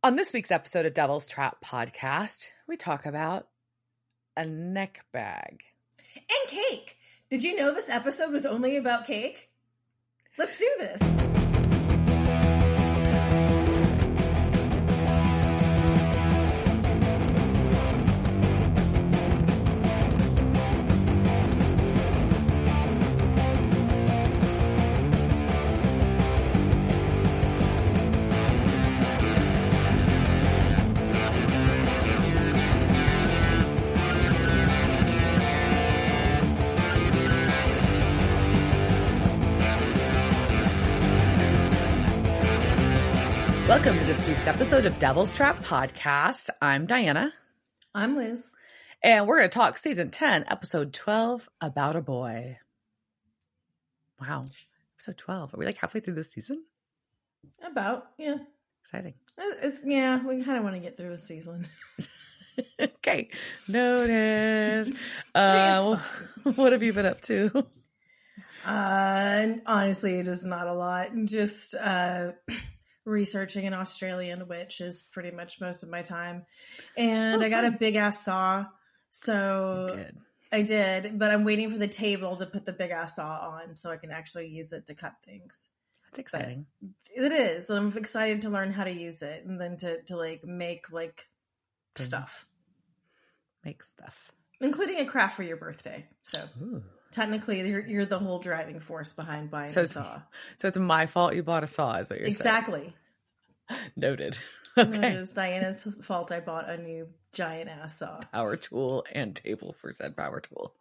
On this week's episode of Devil's Trap Podcast, we talk about a neck bag. And cake. Did you know this episode was only about cake? Let's do this. Welcome to this week's episode of Devil's Trap Podcast. I'm Diana. I'm Liz. And we're going to talk season 10, episode 12, About a Boy. Wow. Episode 12. Are we like halfway through this season? About, yeah. Exciting. We kind of want to get through a season. Okay. Noted. What have you been up to? Honestly, it is not a lot. Just researching an Australian witch is pretty much most of my time. And I got a big ass saw. So I did, but I'm waiting for the table to put the big ass saw on so I can actually use it to cut things. That's exciting. But it is. I'm excited to learn how to use it and then to like make like stuff. Make stuff. Including a craft for your birthday. So Ooh. Technically, you're the whole driving force behind buying a saw. So it's my fault you bought a saw, is what you're saying. Noted. Okay. It was Diana's fault I bought a new giant ass saw. Power tool and table for said power tool.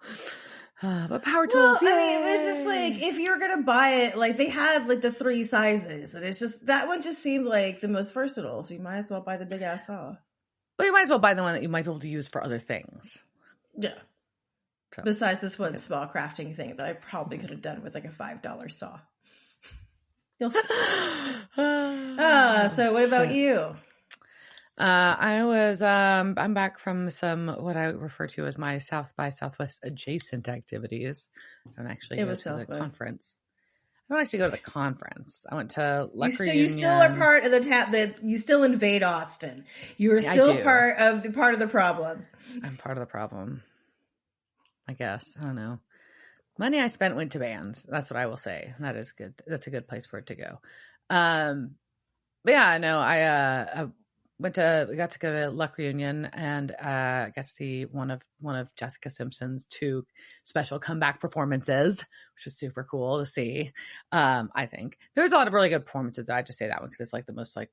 But power tools, I mean, it's just like, if you're going to buy it, like they had like the 3 sizes. And it's just, that one just seemed like the most versatile. So you might as well buy the big ass saw. Well, you might as well buy the one that you might be able to use for other things. Yeah. So. Besides this one small crafting thing that I probably could have done with like a $5 saw. You'll see. So what about you? I'm back from some, what I refer to as my South by Southwest adjacent activities. I don't actually go to the conference. I don't actually go to the conference. I went to Reunion. You still are part of the that you still invade Austin. You are still part of the problem. I'm part of the problem. I guess. I don't know. Money I spent went to bands. That's what I will say. That is good. That's a good place for it to go. But yeah, no, I we got to go to Luck Reunion and got to see one of Jessica Simpson's 2 special comeback performances, which was super cool to see. I think there's a lot of really good performances. I just say that one because it's like the most like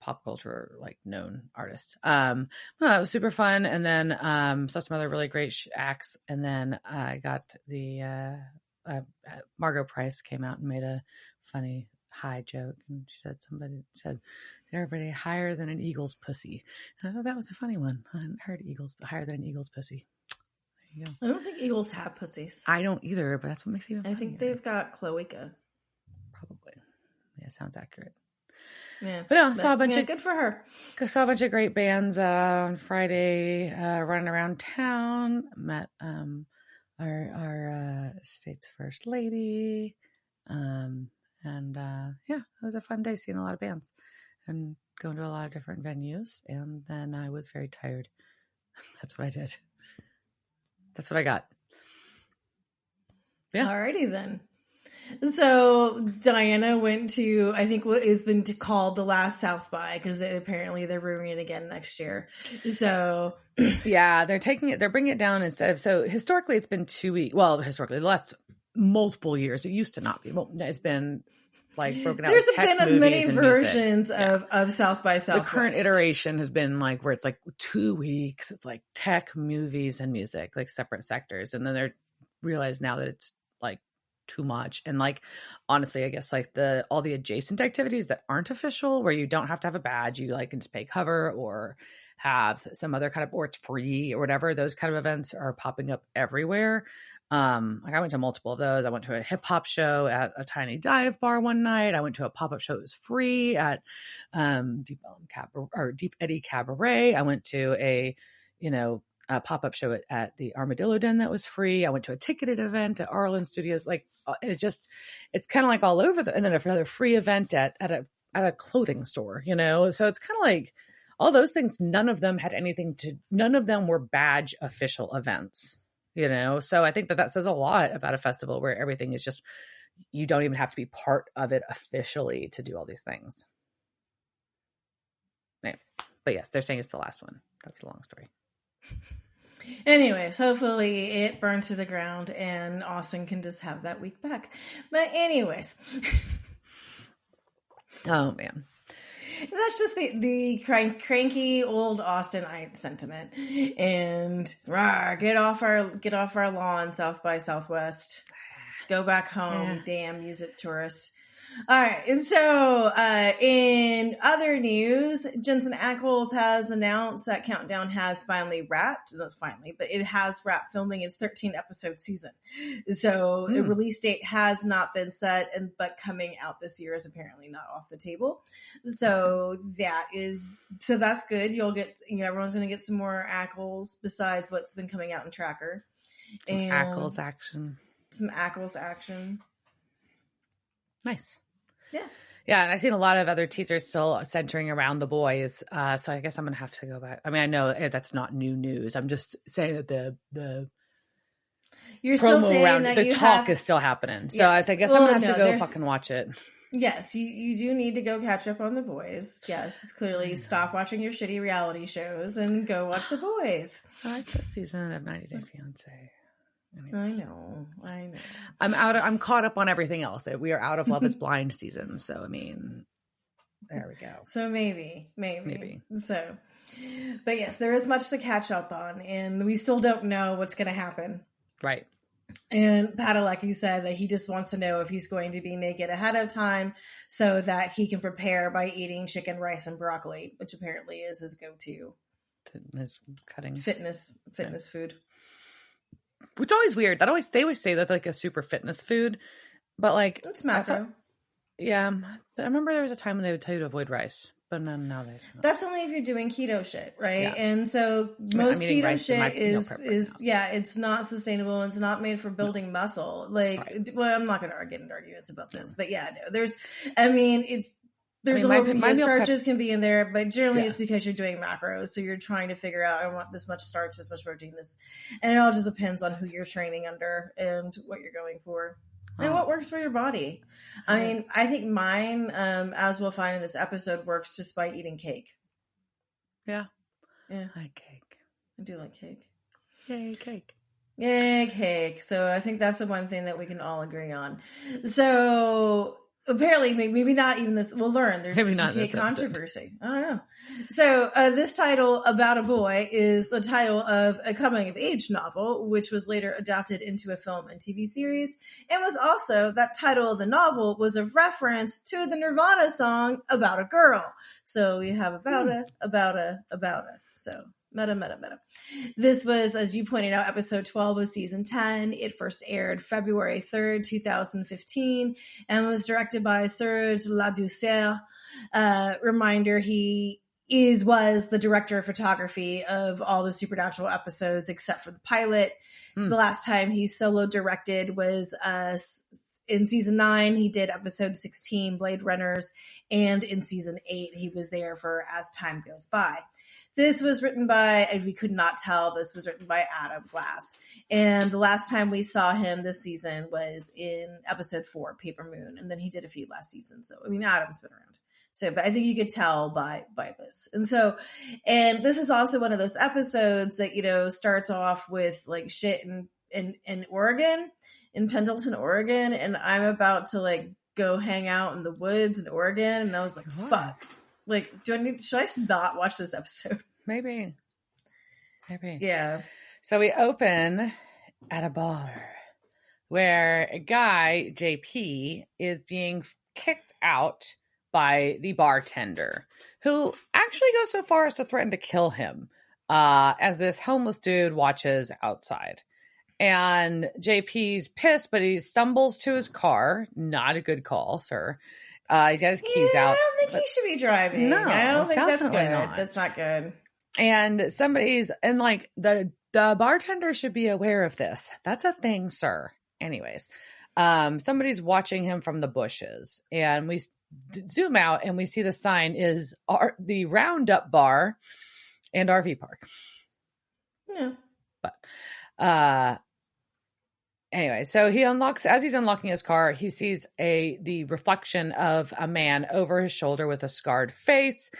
pop culture like known artist. No, that was super fun. And then saw some other really great acts. And then I got the Margot Price came out and made a funny high joke, and she said somebody said everybody higher than an eagle's pussy. And I thought that was a funny one. I hadn't heard eagles higher than an eagle's pussy. There you go. I don't think eagles have pussies. I don't either, but that's what makes it even funnier. I think they've got cloaca. Probably. Yeah, sounds accurate. Yeah, but no, saw a bunch of good for her. Saw a bunch of great bands on Friday, running around town. Met our state's first lady, and yeah, it was a fun day seeing a lot of bands and going to a lot of different venues. And then I was very tired. That's what I did. That's what I got. Yeah. Alrighty then. So Diana went to, I think what has been called the last South by, because apparently they're ruining it again next year. So yeah, they're bringing it down instead of, so historically it's been 2 weeks. Well, historically the last multiple years, it used to not be. Well, it's been like broken out. There's been many versions of South by Southwest. The current iteration has been like where it's like 2 weeks. It's like tech, movies, and music, like separate sectors. And then they're realized now that it's like too much. And like, honestly, I guess like all the adjacent activities that aren't official, where you don't have to have a badge, you like can just pay cover or have some other kind of, or it's free or whatever. Those kind of events are popping up everywhere. Like I went to multiple of those. I went to a hip hop show at a tiny dive bar one night. I went to a pop-up show that was free at Deep Eddy Cabaret. I went to a pop-up show at the Armadillo Den that was free. I went to a ticketed event at Arlen Studios. Like it's kind of like all over and then another free event at a at a clothing store, you know? So it's kind of like all those things, none of them were badge official events, you know? So I think that says a lot about a festival where everything is just, you don't even have to be part of it officially to do all these things. Anyway, but yes, they're saying it's the last one. That's a long story. Anyways, hopefully it burns to the ground and Austin can just have that week back. But anyways. Oh, man. That's just the cranky old Austinite sentiment. And get off our lawn, South by Southwest. Go back home, damn music tourists. All right. So, in other news, Jensen Ackles has announced that Countdown has finally wrapped. Not finally, but it has wrapped filming its 13-episode season. So the release date has not been set, but coming out this year is apparently not off the table. So that's good. Everyone's going to get some more Ackles besides what's been coming out in Tracker. Some Ackles action. Nice. Yeah. Yeah, and I've seen a lot of other teasers still centering around the boys. So I guess I'm going to have to go back. I mean, I know that's not new news. I'm just saying that the you're still saying around that the talk is still happening. So yes. I guess I'm going to have to go fucking watch it. Yes, you do need to go catch up on the boys. Yes, it's clearly stop watching your shitty reality shows and go watch the boys. I like this season of 90 Day Fiancé. I know. I'm caught up on everything else. We are out of Love Is Blind season. So, I mean, there we go. So maybe. So, but yes, there is much to catch up on and we still don't know what's going to happen. Right. And Padalecki said that he just wants to know if he's going to be naked ahead of time so that he can prepare by eating chicken, rice, and broccoli, which apparently is his go-to fitness food. Which is always weird. They always say that like a super fitness food, but like it's macro. I remember there was a time when they would tell you to avoid rice, but now they. That's only if you're doing keto shit, right? Yeah. And so most keto shit is it's not sustainable. It's not made for building muscle. Well, I'm not going to get into arguments about this, but there's a little starches can be in there, but generally it's because you're doing macros. So you're trying to figure out, I want this much starch, this much protein, and it all just depends on who you're training under and what you're going for and what works for your body. I mean, I think mine, as we'll find in this episode, works just by eating cake. Yeah. Yeah. I like cake. I do like cake. Yay, cake. Yay, cake. So I think that's the one thing that we can all agree on. So apparently, maybe not even this. We'll learn. There's some cake controversy. I don't know. So this title, About a Boy, is the title of a coming-of-age novel, which was later adapted into a film and TV series, and was also, that title of the novel was a reference to the Nirvana song About a Girl. So we have about a. So meta. This was, as you pointed out, episode 12 of season 10. It first aired February 3rd, 2015, and was directed by Serge Ladouceur. Reminder, he was the director of photography of all the Supernatural episodes except for the pilot. The last time he solo directed was in season 9. He did episode 16, Blade Runners, and in season 8 he was there for As Time Goes By. This was written by, we could not tell, this was written by Adam Glass. And the last time we saw him this season was in episode 4, Paper Moon. And then he did a few last season. So, I mean, Adam's been around. So, but I think you could tell by this. And so, and this is also one of those episodes that, starts off with like shit in Oregon, in Pendleton, Oregon. And I'm about to go hang out in the woods in Oregon. And I was like, fuck. Should I not watch this episode? Maybe. Yeah. So we open at a bar where a guy, JP, is being kicked out by the bartender, who actually goes so far as to threaten to kill him as this homeless dude watches outside. And JP's pissed, but he stumbles to his car. Not a good call, sir. He's got his keys out. I don't think he should be driving. No, I don't think that's good. not. That's not good. And the bartender should be aware of this. That's a thing, sir. Anyways, somebody's watching him from the bushes, and we zoom out and we see the sign is the Roundup Bar and RV Park. Yeah. But anyway, so as he's unlocking his car, he sees the reflection of a man over his shoulder with a scarred face.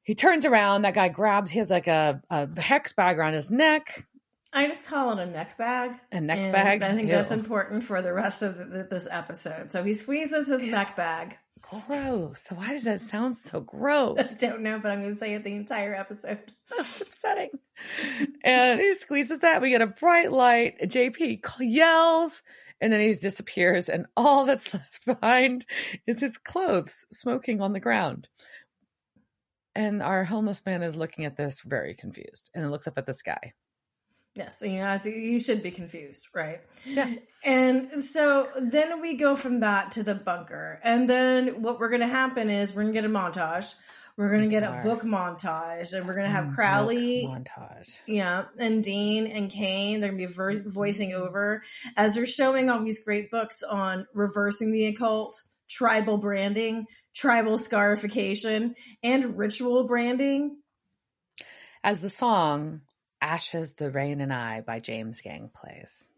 He turns around. That guy he has like a hex bag around his neck. I just call it a neck bag. A neck bag? I think that's important for the rest of this episode. So he squeezes his neck bag. Gross. So why does that sound so gross? I don't know, but I'm going to say it the entire episode. That's upsetting. And he squeezes that. We get a bright light. JP yells, and then he disappears. And all that's left behind is his clothes smoking on the ground. And our homeless man is looking at this very confused and looks up at the sky. Yes, you should be confused, right? Yeah. And so then we go from that to the bunker. And then what we're going to happen is we're going to get a montage. We're going to get a book montage. And we're going to have Crowley. Montage. Yeah. And Dean and Kane. They're going to be voicing over as they're showing all these great books on reversing the occult, tribal branding, tribal scarification, and ritual branding. As the song Ashes, the Rain, and I by James Gang plays.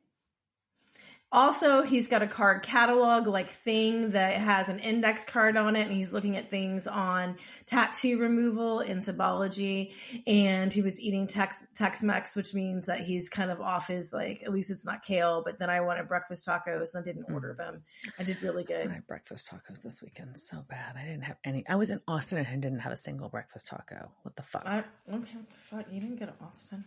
Also, he's got a card catalog like thing that has an index card on it, and he's looking at things on tattoo removal and symbology. And he was eating Tex-Mex, which means that he's kind of off his, like, at least it's not kale. But then I wanted breakfast tacos and I didn't order them. I did really good. I had breakfast tacos this weekend. So bad. I didn't have any. I was in Austin and I didn't have a single breakfast taco. What the fuck? Okay, what the fuck? You didn't go to Austin?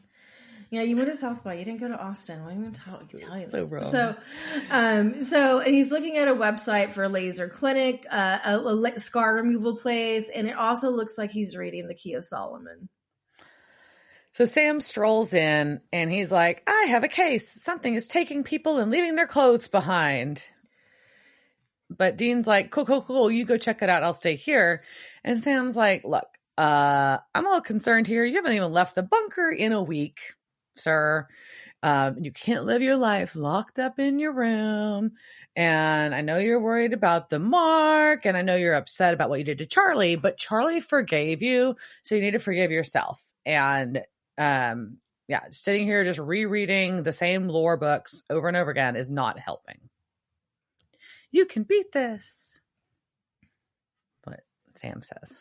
Yeah, you went to South by. You didn't go to Austin. What am I going to tell you? So this? wrong. So, and he's looking at a website for a laser clinic, a scar removal place, and it also looks like he's reading the Key of Solomon. So Sam strolls in, and he's like, "I have a case. Something is taking people and leaving their clothes behind." But Dean's like, "Cool. You go check it out. I'll stay here." And Sam's like, "Look, I'm a little concerned here. You haven't even left the bunker in a week, sir. You can't live your life locked up in your room. And I know you're worried about the mark, and I know you're upset about what you did to Charlie, but Charlie forgave you, so you need to forgive yourself." And sitting here just rereading the same lore books over and over again is not helping. You can beat this. What Sam says.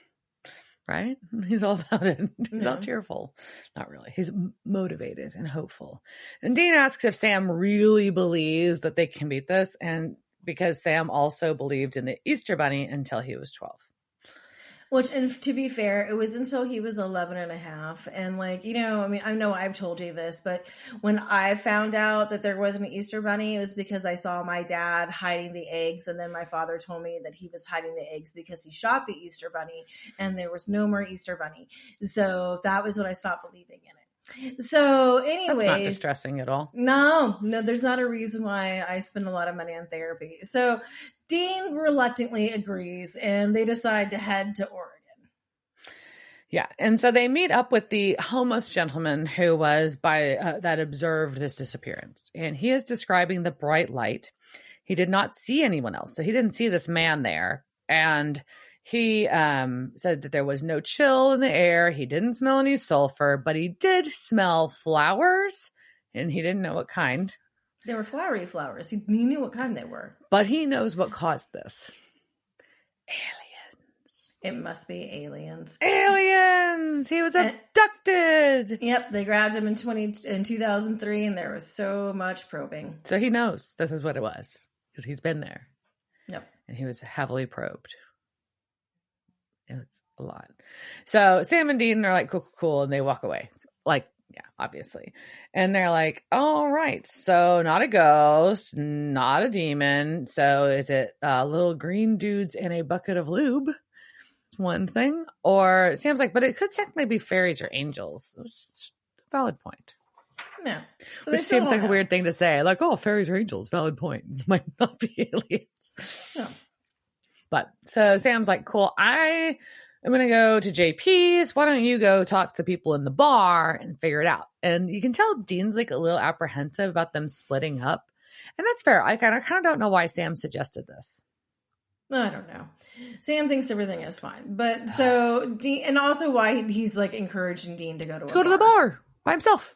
Right? He's all about it. He's all cheerful. Not really. He's motivated and hopeful. And Dean asks if Sam really believes that they can beat this. And because Sam also believed in the Easter Bunny until he was 12. Which, and to be fair, it was until he was 11 and a half. And like, I know I've told you this, but when I found out that there wasn't an Easter Bunny, it was because I saw my dad hiding the eggs. And then my father told me that he was hiding the eggs because he shot the Easter Bunny and there was no more Easter Bunny. So that was when I stopped believing in it. So anyways, that's not distressing at all. No, there's not a reason why I spend a lot of money on therapy. So Dean reluctantly agrees and they decide to head to Oregon. Yeah. And so they meet up with the homeless gentleman who was that observed this disappearance. And he is describing the bright light. He did not see anyone else. So he didn't see this man there. And he said that there was no chill in the air. He didn't smell any sulfur, but he did smell flowers, and he didn't know what kind. They were flowery flowers. He knew what kind they were. But he knows what caused this. Aliens. It must be aliens. Aliens! He was abducted! Yep, they grabbed him in 2003, and there was so much probing. So he knows this is what it was, because he's been there. Yep. And he was heavily probed. It's a lot. So Sam and Dean are like, cool. And they walk away. Like, yeah, obviously. And they're like, all right. So not a ghost, not a demon. So is it little green dudes in a bucket of lube? One thing. Or Sam's like, but it could technically be fairies or angels, which is a valid point. Yeah. So which seems like a weird thing to say. Like, oh, fairies or angels, valid point. Might not be aliens. No. But so Sam's like, cool, I am going to go to JP's. Why don't you go talk to the people in the bar and figure it out? And you can tell Dean's like a little apprehensive about them splitting up. And that's fair. I kind of don't know why Sam suggested this. I don't know. Sam thinks everything is fine. But so Dean, and also why he's like encouraging Dean to go to the bar by himself.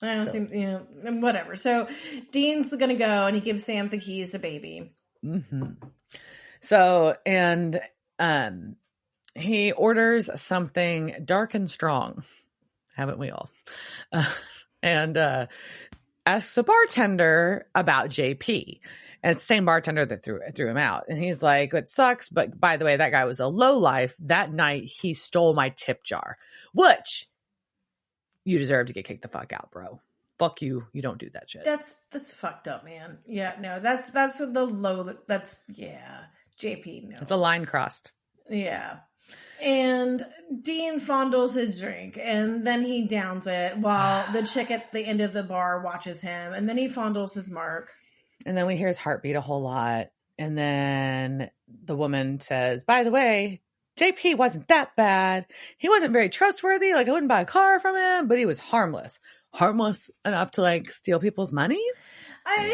I don't seem, whatever. So Dean's going to go and he gives Sam the keys to baby. Mm-hmm. So, and he orders something dark and strong. Haven't we all? And asks the bartender about JP. And it's the same bartender that threw him out. And he's like, it sucks, but by the way, that guy was a lowlife. That night, he stole my tip jar, which you deserve to get kicked the fuck out, bro. Fuck you. You don't do that shit. That's fucked up, man. Yeah, no, that's JP, no. It's a line crossed. Yeah. And Dean fondles his drink and then he downs it while the chick at the end of the bar watches him. And then he fondles his mark. And then we hear his heartbeat a whole lot. And then the woman says, by the way, JP wasn't that bad. He wasn't very trustworthy. Like, I wouldn't buy a car from him, but he was harmless. Harmless enough to like steal people's monies? I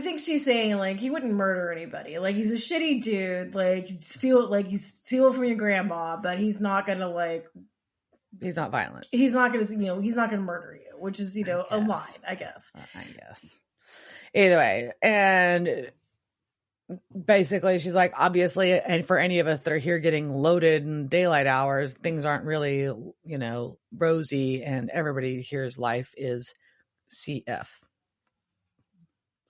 think she's saying like he wouldn't murder anybody. Like he's a shitty dude. Like he'd steal from your grandma, but he's not gonna like. He's not violent. He's not gonna he's not gonna murder you, which is a line, I guess. I guess. Either way, and basically she's like, obviously, and for any of us that are here getting loaded in daylight hours, things aren't really, rosy, and everybody here's life is CF.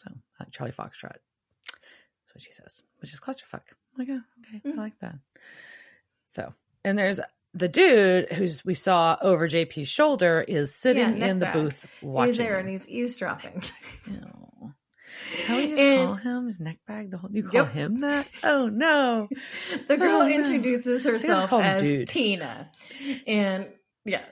So Charlie Foxtrot. That's what she says, which is clusterfuck. I'm like, okay, I like that. So, and there's the dude we saw over JP's shoulder is sitting in the booth watching. He's there and he's eavesdropping. How do you just call him his neck bag? You call him that? Oh no! The girl introduces herself as Tina, and that's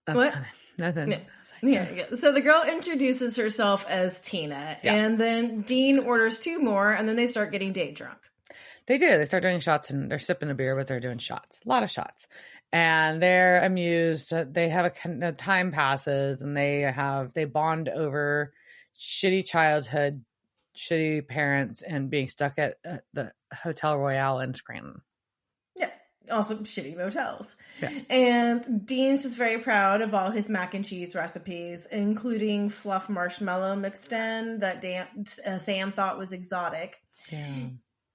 what? Funny. Nothing. Yeah. So the girl introduces herself as Tina, and then Dean orders 2 more, and then they start getting day drunk. They do. They start doing shots, and they're sipping a beer, but they're doing shots. A lot of shots. And they're amused. They have a time passes, and they bond over shitty childhood, shitty parents, and being stuck at the Hotel Royale in Scranton. Yeah. Also shitty motels. Yeah. And Dean's just very proud of all his mac and cheese recipes, including fluff marshmallow mixed in that Sam thought was exotic. Yeah.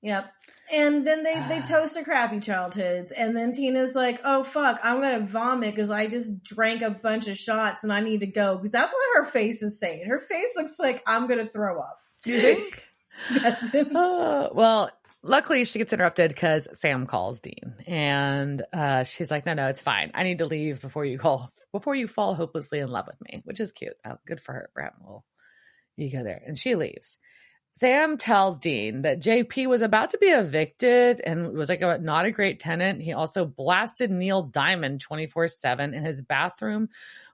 Yep. And then they toast their crappy childhoods. And then Tina's like, oh, fuck, I'm going to vomit because I just drank a bunch of shots and I need to go. Because that's what her face is saying. Her face looks like I'm going to throw up. You think? That's it. Well, luckily she gets interrupted because Sam calls Dean. And she's like, no, it's fine. I need to leave before you fall hopelessly in love with me, which is cute. Good for her for having a little ego there. And she leaves. Sam tells Dean that JP was about to be evicted and was like not a great tenant. He also blasted Neil Diamond 24/7, and his bathroom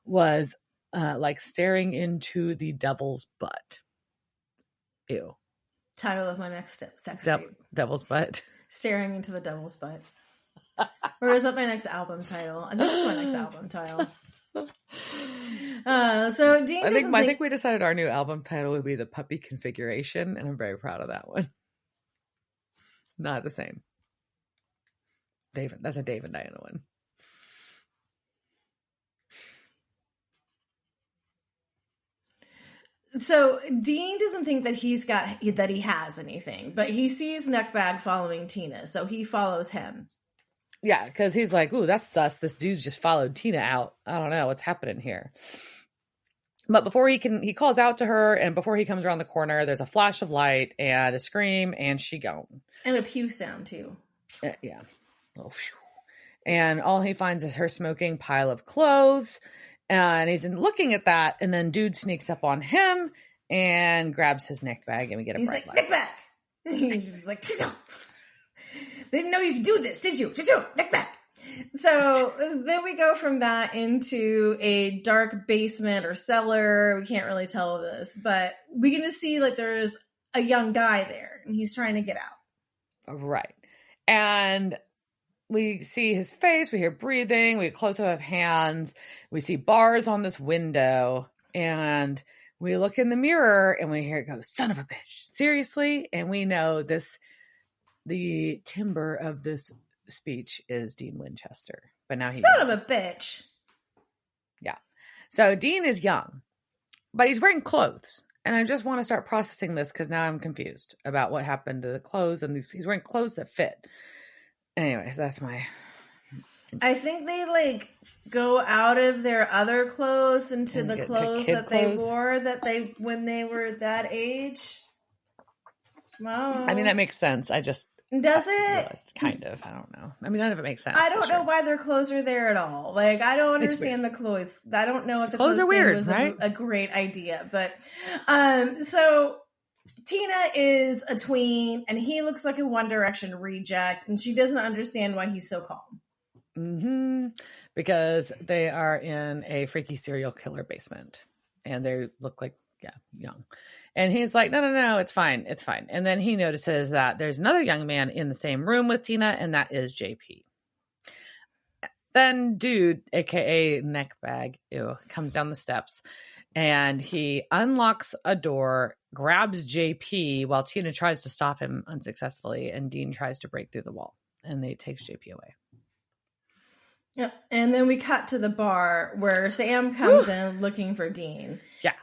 was like staring into the devil's butt. Ew. Title of my next sex tape. Devil's butt. Staring into the devil's butt. Or is that my next album title? I think it's my next album title. So Dean I think we decided our new album title would be The Puppy Configuration, and I'm very proud of that one. Not the same. That's a Dave and Diana one. So Dean doesn't think that he has anything, but he sees Neckbag following Tina, so he follows him. Yeah, because he's like, ooh, that's sus. This dude's just followed Tina out. I don't know what's happening here. But before he calls out to her, and before he comes around the corner, there's a flash of light and a scream, and she gone. And a pew sound, too. Yeah. Oh, and all he finds is her smoking pile of clothes, and he's looking at that, and then dude sneaks up on him and grabs his neck bag, and we get a bright light. Neck bag! He's just like, sit down. They didn't know you could do this, did you? Neck back. So then we go from that into a dark basement or cellar. We can't really tell this, but we can just see like there's a young guy there and he's trying to get out. Right. And we see his face, we hear breathing, we get close up of hands, we see bars on this window, and we look in the mirror and we hear it go, son of a bitch, seriously? And we know the timbre of this speech is Dean Winchester. But now he's son of a bitch. Yeah. So Dean is young, but he's wearing clothes. And I just want to start processing this because now I'm confused about what happened to the clothes. And he's wearing clothes that fit. Anyways, that's my... I think they like go out of their other clothes into the clothes that they wore when they were that age. Wow. I mean, that makes sense. Does it? Kind of. I don't know. I mean, none of it makes sense. I don't know why their clothes are there at all. Like, I don't understand the clothes. I don't know if the clothes are weird, was right? a great idea. But, so Tina is a tween and he looks like a One Direction reject and she doesn't understand why he's so calm. Mm-hmm. Because they are in a freaky serial killer basement and they look like, young. And he's like, no, it's fine. It's fine. And then he notices that there's another young man in the same room with Tina, and that is JP. Then dude, aka neckbag, comes down the steps and he unlocks a door, grabs JP while Tina tries to stop him unsuccessfully, and Dean tries to break through the wall, and they takes JP away. Yep. And then we cut to the bar where Sam comes in looking for Dean. Yeah.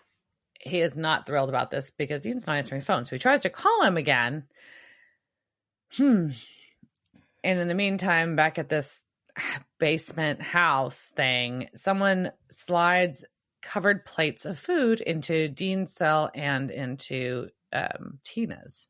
He is not thrilled about this because Dean's not answering phone. So he tries to call him again. And in the meantime, back at this basement house thing, someone slides covered plates of food into Dean's cell and into Tina's.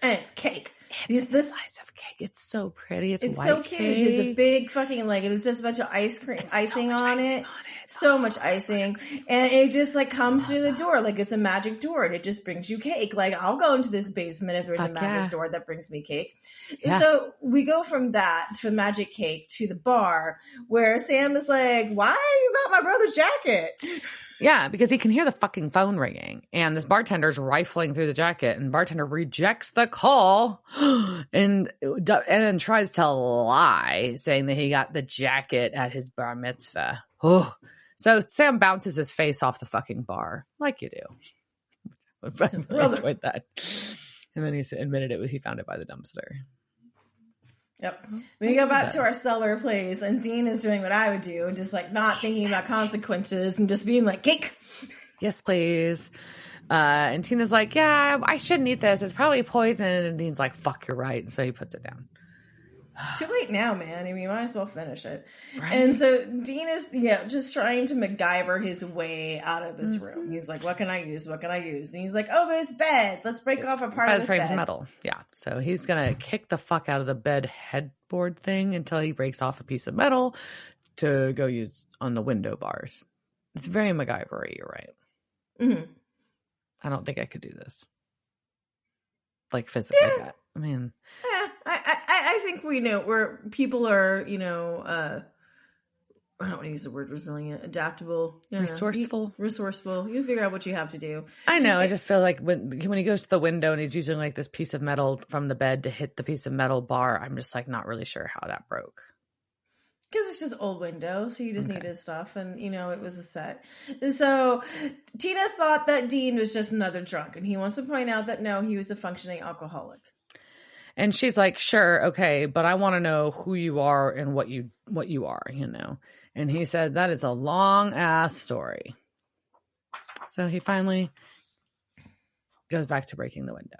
And it's cake. It's the size of cake. It's so pretty. It's white so cute. Cake. It's a big fucking, like, it was just a bunch of icing on it. So much icing. And it just, like, comes through the door. Like, it's a magic door. And it just brings you cake. Like, I'll go into this basement if there's a magic door that brings me cake. Yeah. So we go from that to magic cake to the bar where Sam is like, why you got my brother's jacket? Yeah, because he can hear the fucking phone ringing and this bartender's rifling through the jacket and bartender rejects the call and then tries to lie saying that he got the jacket at his bar mitzvah. Oh, so Sam bounces his face off the fucking bar like you do. I enjoyed that. And then he admitted he found it by the dumpster. Yep. We go back to our cellar place and Dean is doing what I would do and just like not thinking about consequences and just being like, cake. Yes, please. And Tina's like, yeah, I shouldn't eat this. It's probably poison. And Dean's like, fuck, you're right. So he puts it down. Too late now, man. I mean, you might as well finish it. Right? And so Dean is, just trying to MacGyver his way out of this room. He's like, what can I use? What can I use? And he's like, oh, his bed. Let's break off a part of this bed. Metal. Yeah. So he's going to kick the fuck out of the bed headboard thing until he breaks off a piece of metal to go use on the window bars. It's very MacGyver-y, you're right. Mm-hmm. I don't think I could do this. Like physically. Yeah. I mean... I think we know where people are, I don't want to use the word resilient, adaptable, resourceful. You figure out what you have to do. I know. I just feel like when he goes to the window and he's using like this piece of metal from the bed to hit the piece of metal bar, I'm just like not really sure how that broke. Because it's just old window, so you just needed stuff, and it was a set. So Tina thought that Dean was just another drunk, and he wants to point out that no, he was a functioning alcoholic. And she's like, sure, okay, but I want to know who you are and what you are, And he said, that is a long-ass story. So he finally goes back to breaking the window.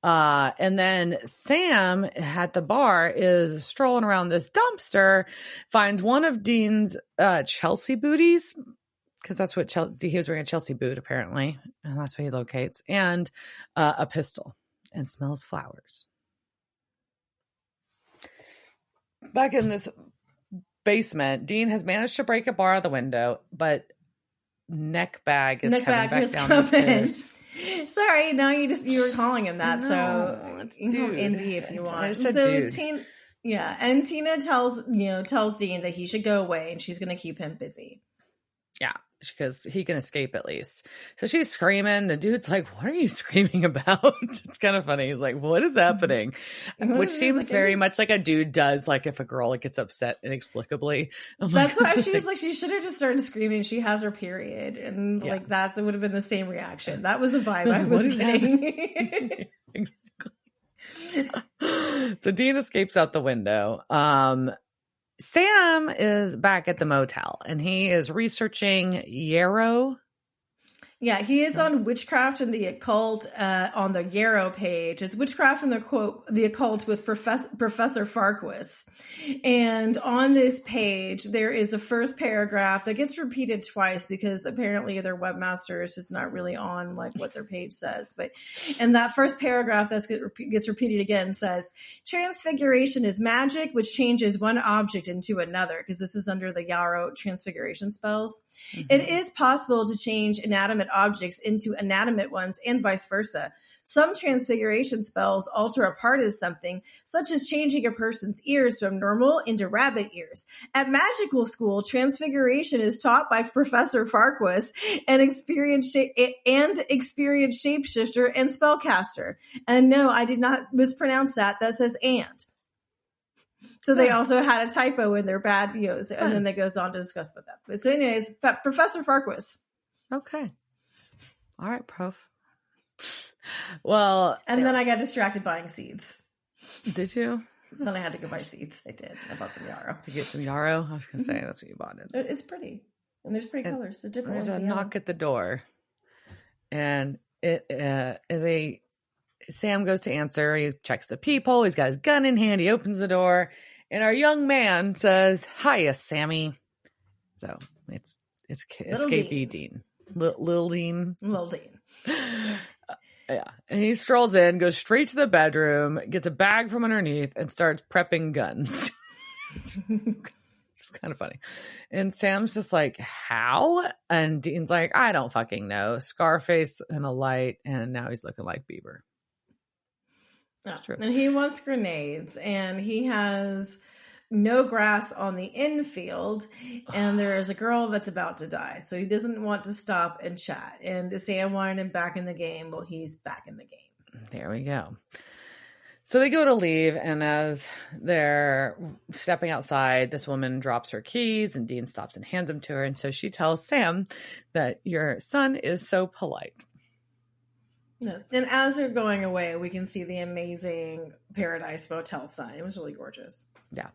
And then Sam at the bar is strolling around this dumpster, finds one of Dean's Chelsea booties, because that's what he was wearing, a Chelsea boot, apparently, and that's what he locates, and a pistol, and smells flowers. Back in this basement, Dean has managed to break a bar out of the window, but Neckbag is coming back down the stairs. Sorry, now you were calling him that, so you can call Indy if you want. So Tina, and Tina tells Dean that he should go away and she's going to keep him busy. Yeah, because he can escape at least. So she's screaming. The dude's like, what are you screaming about? It's kind of funny. He's like, what is happening? Which seems very much like a dude does, like if a girl gets upset inexplicably. That's why she was like, she should have just started screaming. She has her period. And like, it would have been the same reaction. That was the vibe I was getting. Exactly. So Dean escapes out the window. Sam is back at the motel and he is researching Yarrow. Yeah, he is on Witchcraft and the Occult on the Yarrow page. It's Witchcraft and the Occult with Professor Farquaad. And on this page, there is a first paragraph that gets repeated twice because apparently their webmaster is just not really on like what their page says. And that first paragraph that gets repeated again says, transfiguration is magic, which changes one object into another, because this is under the Yarrow transfiguration spells. Mm-hmm. It is possible to change inanimate objects into inanimate ones and vice versa. Some transfiguration spells alter a part of something, such as changing a person's ears from normal into rabbit ears. At magical school, transfiguration is taught by Professor Farquaad, an experienced shapeshifter and spellcaster. And no, I did not mispronounce that. That says and. So they also had a typo in their bad, and then they goes on to discuss with them. But so anyways, Professor Farquaad. Okay. All right, Prof. Well, and then I got distracted buying seeds. Did you? Then I had to go buy seeds. I did. I bought some yarrow. To get some yarrow? I was going to say, that's what you bought. It's pretty. And there's pretty colors. There's a knock at the door. And Sam goes to answer. He checks the peephole. He's got his gun in hand. He opens the door. And our young man says, hiya, Sammy. So it's escapee Dean. Lil Dean. Yeah. And he strolls in, goes straight to the bedroom, gets a bag from underneath, and starts prepping guns. It's kind of funny. And Sam's just like, how? And Dean's like, I don't fucking know. Scarface and a light, and now he's looking like Bieber. That's true. And he wants grenades, and he has no grass on the infield, and there is a girl that's about to die. So he doesn't want to stop and chat. And Sam wanted him back in the game. Well, he's back in the game. There we go. So they go to leave, and as they're stepping outside, this woman drops her keys, and Dean stops and hands them to her. And so she tells Sam that your son is so polite. Yeah. And as they're going away, we can see the amazing Paradise Motel sign. It was really gorgeous. Yeah.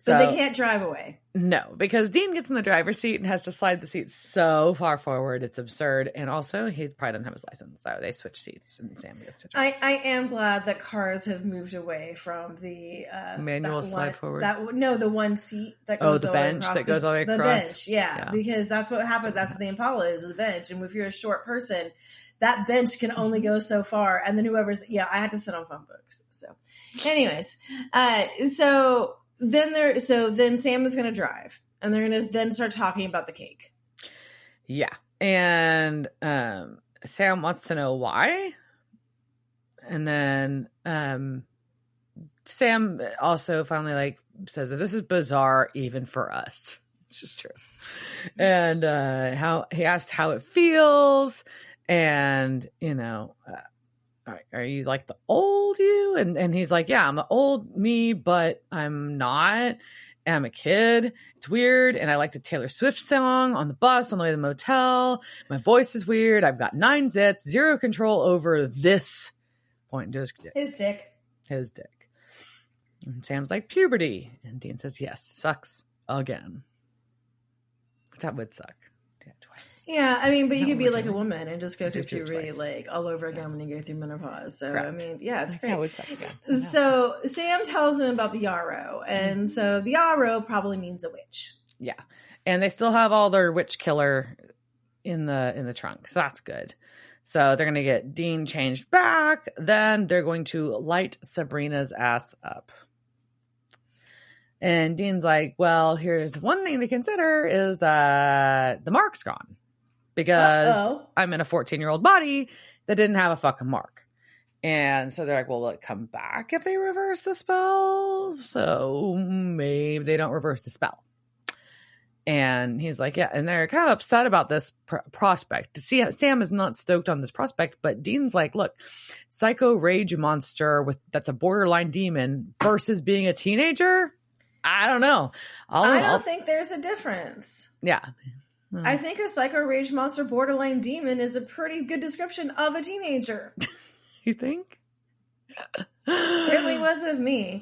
But they can't drive away. No, because Dean gets in the driver's seat and has to slide the seat so far forward. It's absurd. And also, he probably doesn't have his license. So they switch seats and Sam gets to drive. I am glad that cars have moved away from the manual slide forward. The one seat that goes the bench that goes all the way across. The bench, yeah. Because that's what happened. That's what the Impala is, the bench. And if you're a short person, that bench can only go so far. And then I had to sit on phone books. So anyways, then Sam is going to drive, and they're going to then start talking about the cake. Yeah. And Sam wants to know why. And then Sam also finally says that this is bizarre even for us, which is true. And how he asked how it feels, and are you like the old you? And he's like, yeah, I'm the old me, but I'm not. I'm a kid. It's weird. And I like the Taylor Swift song on the bus on the way to the motel. My voice is weird. I've got 9 zits, 0 control over this point. His dick. His dick. And Sam's like, puberty. And Dean says, yes, sucks again. That would suck. Yeah, twice. Yeah, I mean, but you could be like a woman and just go through puberty all over again when you go through menopause. So, right. I mean, yeah, it's great. That would suck again. So Sam tells him about the yarrow. And so the yarrow probably means a witch. Yeah. And they still have all their witch killer in the trunk. So that's good. So they're going to get Dean changed back. Then they're going to light Sabrina's ass up. And Dean's like, well, here's one thing to consider is that the mark's gone. Because I'm in a 14-year-old body that didn't have a fucking mark. And so they're like, well, will it come back if they reverse the spell? So maybe they don't reverse the spell. And he's like, yeah. And they're kind of upset about this prospect. See, Sam is not stoked on this prospect, but Dean's like, look, psycho rage monster that's a borderline demon versus being a teenager. I don't know. I don't think there's a difference. Yeah. I think a psycho rage monster borderline demon is a pretty good description of a teenager. You think? Certainly was of me.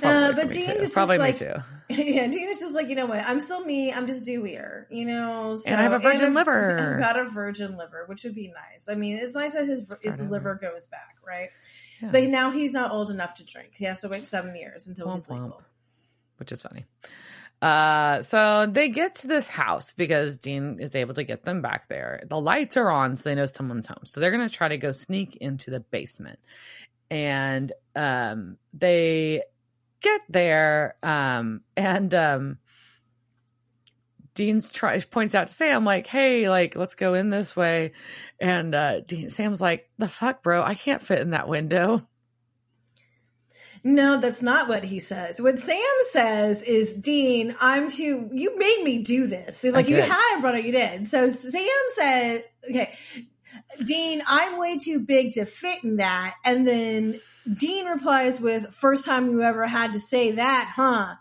But Dean is just like, me too. Yeah, Dean is just like, you know what? I'm still me. I'm just dewier, you know. So, and I have a virgin liver. I've got a virgin liver, which would be nice. I mean, it's nice that his liver goes back, right? Yeah. But now he's not old enough to drink. He has to wait 7 years until he's legal. Which is funny. So they get to this house because Dean is able to get them back there. The lights are on, so they know someone's home. So they're going to try to go sneak into the basement. And they get there, and Dean points out to Sam, like, hey, like, let's go in this way. And Sam's like, the fuck, bro? I can't fit in that window. No, that's not what he says. What Sam says is, Dean, you made me do this. Like, you had it, brother, you did. So Sam said, okay, Dean, I'm way too big to fit in that. And then Dean replies with, first time you ever had to say that, huh?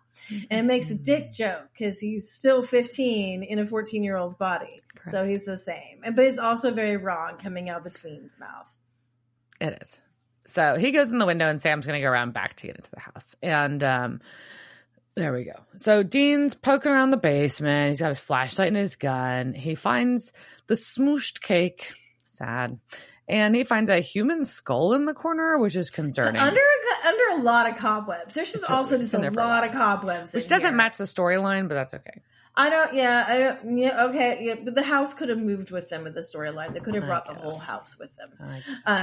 And makes a dick joke because he's still 15 in a 14-year-old's body. Correct. So he's the same. But it's also very wrong coming out of the tween's mouth. It is. So he goes in the window and Sam's going to go around back to get into the house. And there we go. So Dean's poking around the basement. He's got his flashlight and his gun. He finds the smooshed cake. Sad. And he finds a human skull in the corner, which is concerning. Under a lot of cobwebs. There's just also just a lot of cobwebs. Which doesn't match the storyline, but that's okay. Okay. But the house could have moved with them with the storyline. They could have brought the whole house with them.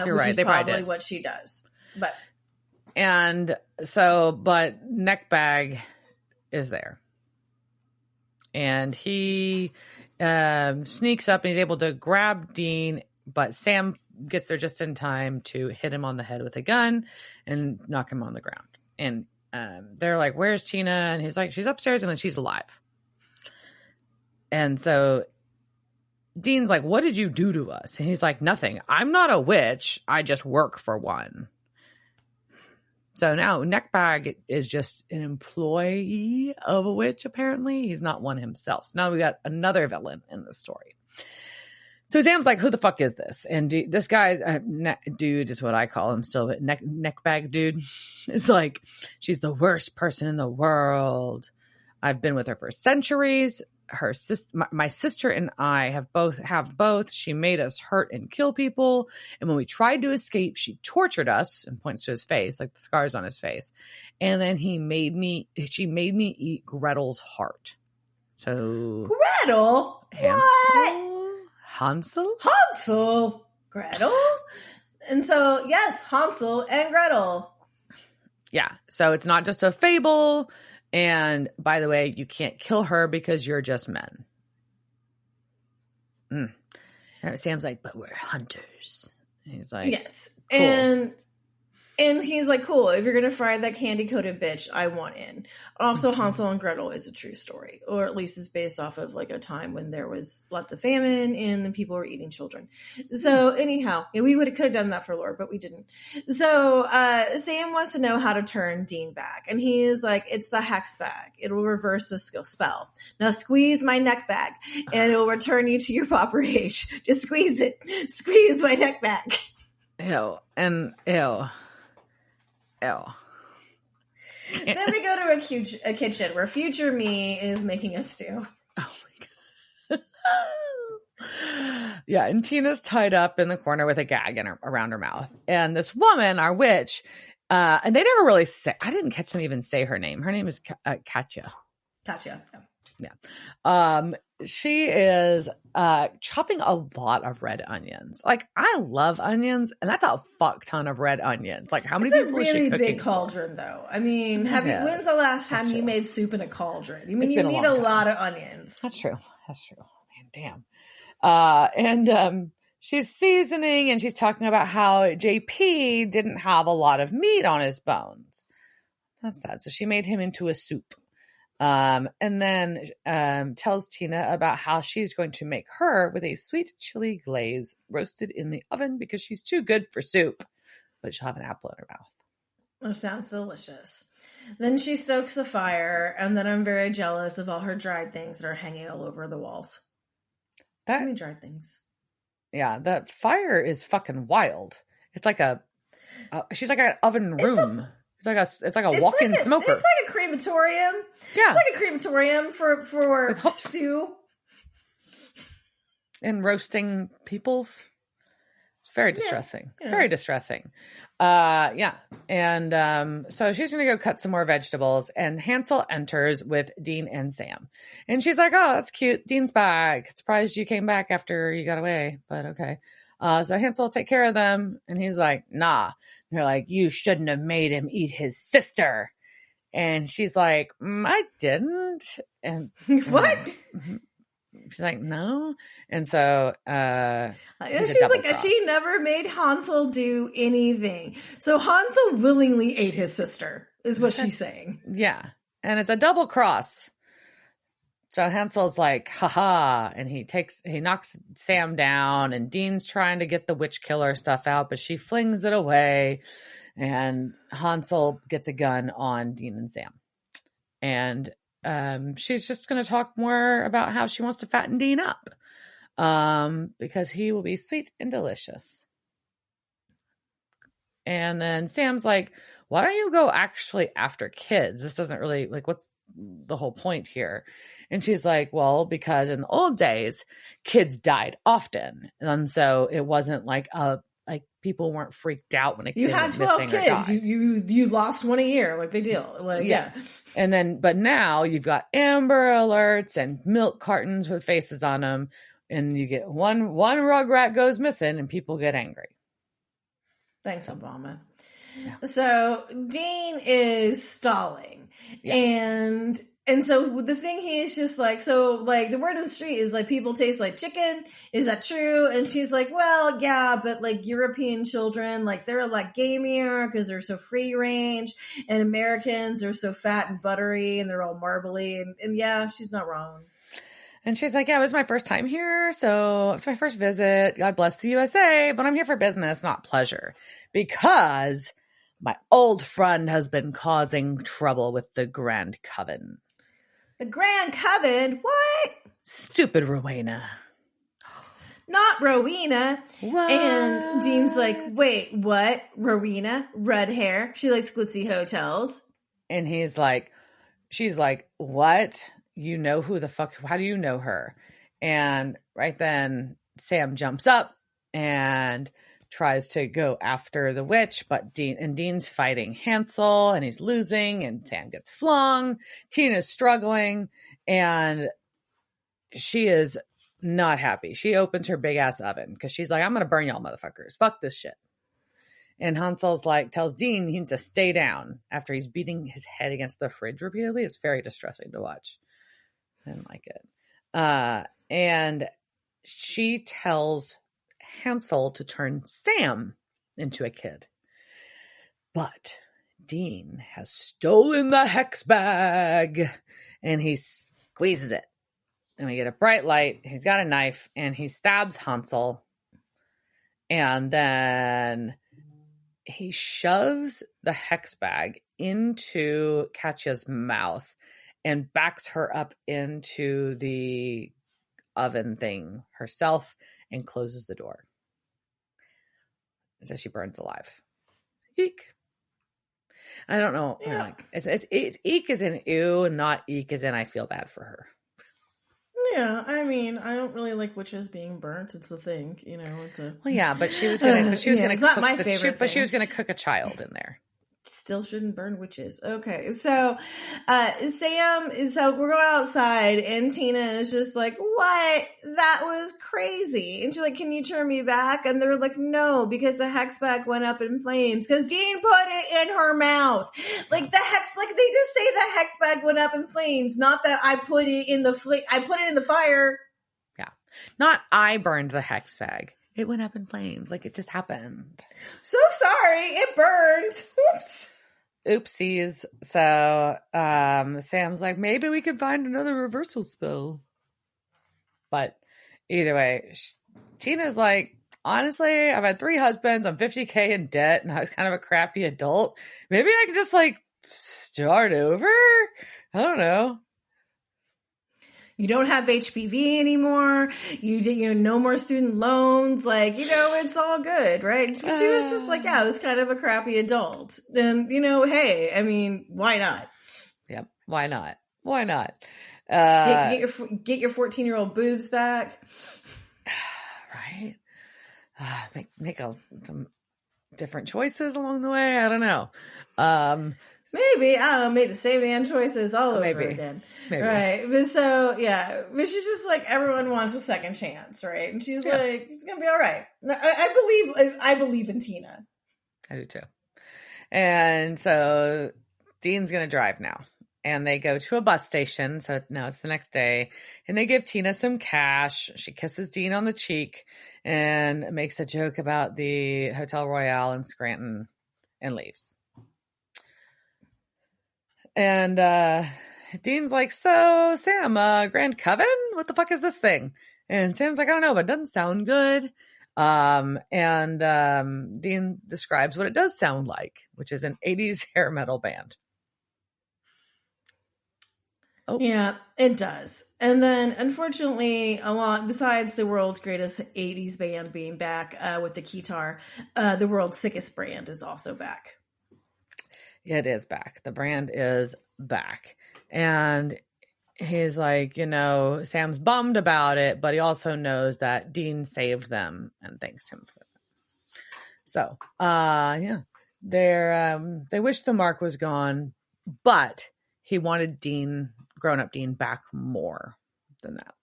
You're right. They probably did. What she does. But Neckbag is there. And he sneaks up and he's able to grab Dean, but Sam gets there just in time to hit him on the head with a gun and knock him on the ground. And they're like, where's Tina? And he's like, she's upstairs and then she's alive. And so Dean's like, what did you do to us? And he's like, nothing. I'm not a witch. I just work for one. So now Neckbag is just an employee of a witch, apparently. He's not one himself. So now we got another villain in the story. So Sam's like, who the fuck is this? And this guy, dude is what I call him still, but Neckbag dude. It's like, she's the worst person in the world. I've been with her for centuries. My sister and I have both. She made us hurt and kill people. And when we tried to escape, she tortured us, and points to his face, like the scars on his face. And then she made me eat Gretel's heart. So Gretel? What? Hansel? Gretel? And so, yes, Hansel and Gretel. Yeah. So it's not just a fable. And by the way, you can't kill her because you're just men. Sam's like, but we're hunters. And he's like, yes. Cool. And he's like, cool, if you're going to fry that candy-coated bitch, I want in. Also, Hansel and Gretel is a true story, or at least it's based off of like a time when there was lots of famine and the people were eating children. So anyhow, we could have done that for lore, but we didn't. So Sam wants to know how to turn Dean back. And he is like, it's the hex bag. It will reverse the spell. Now squeeze my neck bag and it will return you to your proper age. Just squeeze it. Squeeze my neck bag. Ew. Then we go to a kitchen where future me is making a stew. Oh my god. Yeah, and Tina's tied up in the corner with a gag around her mouth. And this woman, our witch, and they never really say, I didn't catch them even say her name. Her name is Katya. Katya, yeah. She is chopping a lot of red onions. Like, I love onions, and that's a fuck ton of red onions. Like, how many people is she cooking? It's a really big cauldron, though. I mean, when's the last time you made soup in a cauldron? I mean, you need a lot of onions. That's true. Man, damn. And she's seasoning, and she's talking about how JP didn't have a lot of meat on his bones. That's sad. So she made him into a soup. And then tells Tina about how she's going to make her with a sweet chili glaze roasted in the oven because she's too good for soup, but she'll have an apple in her mouth. Oh, sounds delicious. Then she stokes the fire, and then I'm very jealous of all her dried things that are hanging all over the walls. Too many dried things. Yeah, the fire is fucking wild. It's like she's like an oven room. It's like a walk-in smoker. It's like a crematorium. Yeah. It's like a crematorium for stew. And roasting peoples. It's very distressing. Yeah. Very distressing. Yeah. And so she's going to go cut some more vegetables, and Hansel enters with Dean and Sam. And she's like, oh, that's cute. Dean's back. Surprised you came back after you got away, but okay. So Hansel will take care of them. And he's like, nah. They're like, you shouldn't have made him eat his sister. And she's like, I didn't. And what? She's like, no. And so and she's like, cross. She never made Hansel do anything. So Hansel willingly ate his sister, is what she's saying. Yeah. And it's a double cross. So Hansel's like, haha, and he knocks Sam down, and Dean's trying to get the witch killer stuff out, but she flings it away, and Hansel gets a gun on Dean and Sam. And she's just going to talk more about how she wants to fatten Dean up, because he will be sweet and delicious. And then Sam's like, why don't you go actually after kids? This doesn't really, like, what's the whole point here? And she's like, well, because in the old days, kids died often. And so it wasn't like people weren't freaked out when a kid went missing or died. You had 12 kids. You lost one a year. Like, big deal. Like, yeah. And then, but now you've got Amber Alerts and milk cartons with faces on them. And you get one Rugrat goes missing and people get angry. Thanks, Obama. Yeah. So Dean is stalling. Yeah. And so the thing he is just like, so like the word on the street is like people taste like chicken. Is that true? And she's like, well, yeah, but like European children, like they're like gamier because they're so free range, and Americans are so fat and buttery and they're all marbly. And yeah, she's not wrong. And she's like, yeah, it was my first time here. So it's my first visit. God bless the USA, but I'm here for business, not pleasure, because my old friend has been causing trouble with the Grand Coven. The Grand Coven? What? Stupid Rowena. Not Rowena. What? And Dean's like, wait, what? Rowena? Red hair. She likes glitzy hotels. And she's like, what? You know who the fuck? How do you know her? And right then, Sam jumps up and tries to go after the witch, but Dean's fighting Hansel, and he's losing, and Sam gets flung. Tina's struggling, and she is not happy. She opens her big ass oven because she's like, I'm gonna burn y'all motherfuckers. Fuck this shit. And Hansel's like, tells Dean he needs to stay down after he's beating his head against the fridge repeatedly. It's very distressing to watch. I didn't like it. And she tells Hansel to turn Sam into a kid. But Dean has stolen the hex bag, and he squeezes it. And we get a bright light. He's got a knife, and he stabs Hansel. And then he shoves the hex bag into Katya's mouth and backs her up into the oven thing herself and closes the door. And so she burns alive. Eek. I don't know. Yeah. Like, it's eek as in ew, and not eek as in I feel bad for her. Yeah, I mean, I don't really like witches being burnt. It's a thing, you know. It's a well, yeah, but she was gonna. It's not my favorite. But she was gonna cook a child in there. Still shouldn't burn witches. Okay, so so we're going outside, and Tina is just like, what? That was crazy. And she's like, can you turn me back? And they're like, no, because the hex bag went up in flames because Dean put it in her mouth. Like the hex, like they just say the hex bag went up in flames, not that I put it in the I put it in the fire. Yeah, not I burned the hex bag. It went up in flames. Like, it just happened. So sorry. It burned. Oops. Oopsies. So Sam's like, maybe we can find another reversal spell. But either way, Tina's like, honestly, I've had 3 husbands. I'm $50K in debt, and I was kind of a crappy adult. Maybe I could just like start over. I don't know. You don't have HPV anymore. No more student loans. Like, it's all good, right? She was just like, yeah, I was kind of a crappy adult. And, hey, I mean, why not? Yep. Why not? Why not? Get your 14-year-old boobs back. Right. Make some different choices along the way. I don't know. Maybe, I don't know, make the same damn choices all over again. Maybe. Right. But so, yeah. But she's just like, everyone wants a second chance, right? And she's like, she's going to be all right. I believe in Tina. I do too. And so Dean's going to drive now. And they go to a bus station. So now it's the next day. And they give Tina some cash. She kisses Dean on the cheek and makes a joke about the Hotel Royale in Scranton and leaves. And Dean's like, so Sam, Grand Coven? What the fuck is this thing? And Sam's like, I don't know, but it doesn't sound good. And Dean describes what it does sound like, which is an 80s hair metal band. Oh. Yeah, it does. And then, unfortunately, besides the world's greatest 80s band being back with the guitar, the world's sickest brand is also back. It is back. The brand is back. And he's like, Sam's bummed about it, but he also knows that Dean saved them and thanks him for that. So, yeah, they wish the mark was gone, but he wanted grown-up Dean back more than that.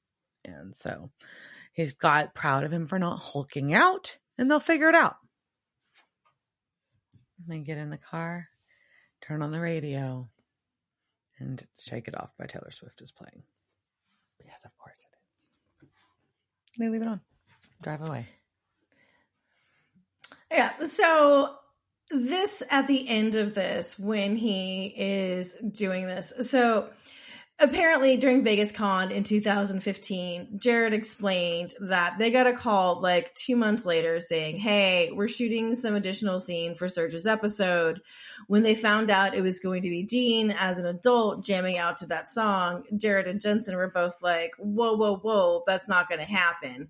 And so he's got proud of him for not hulking out, and they'll figure it out. They get in the car, turn on the radio, and Shake It Off by Taylor Swift is playing. Yes, of course it is. They leave it on. Drive away. Yeah, so at the end of this, when he is doing this, so apparently during Vegas Con in 2015, Jared explained that they got a call like 2 months later saying, hey, we're shooting some additional scene for Serge's episode. When they found out it was going to be Dean as an adult jamming out to that song, Jared and Jensen were both like, whoa, that's not going to happen.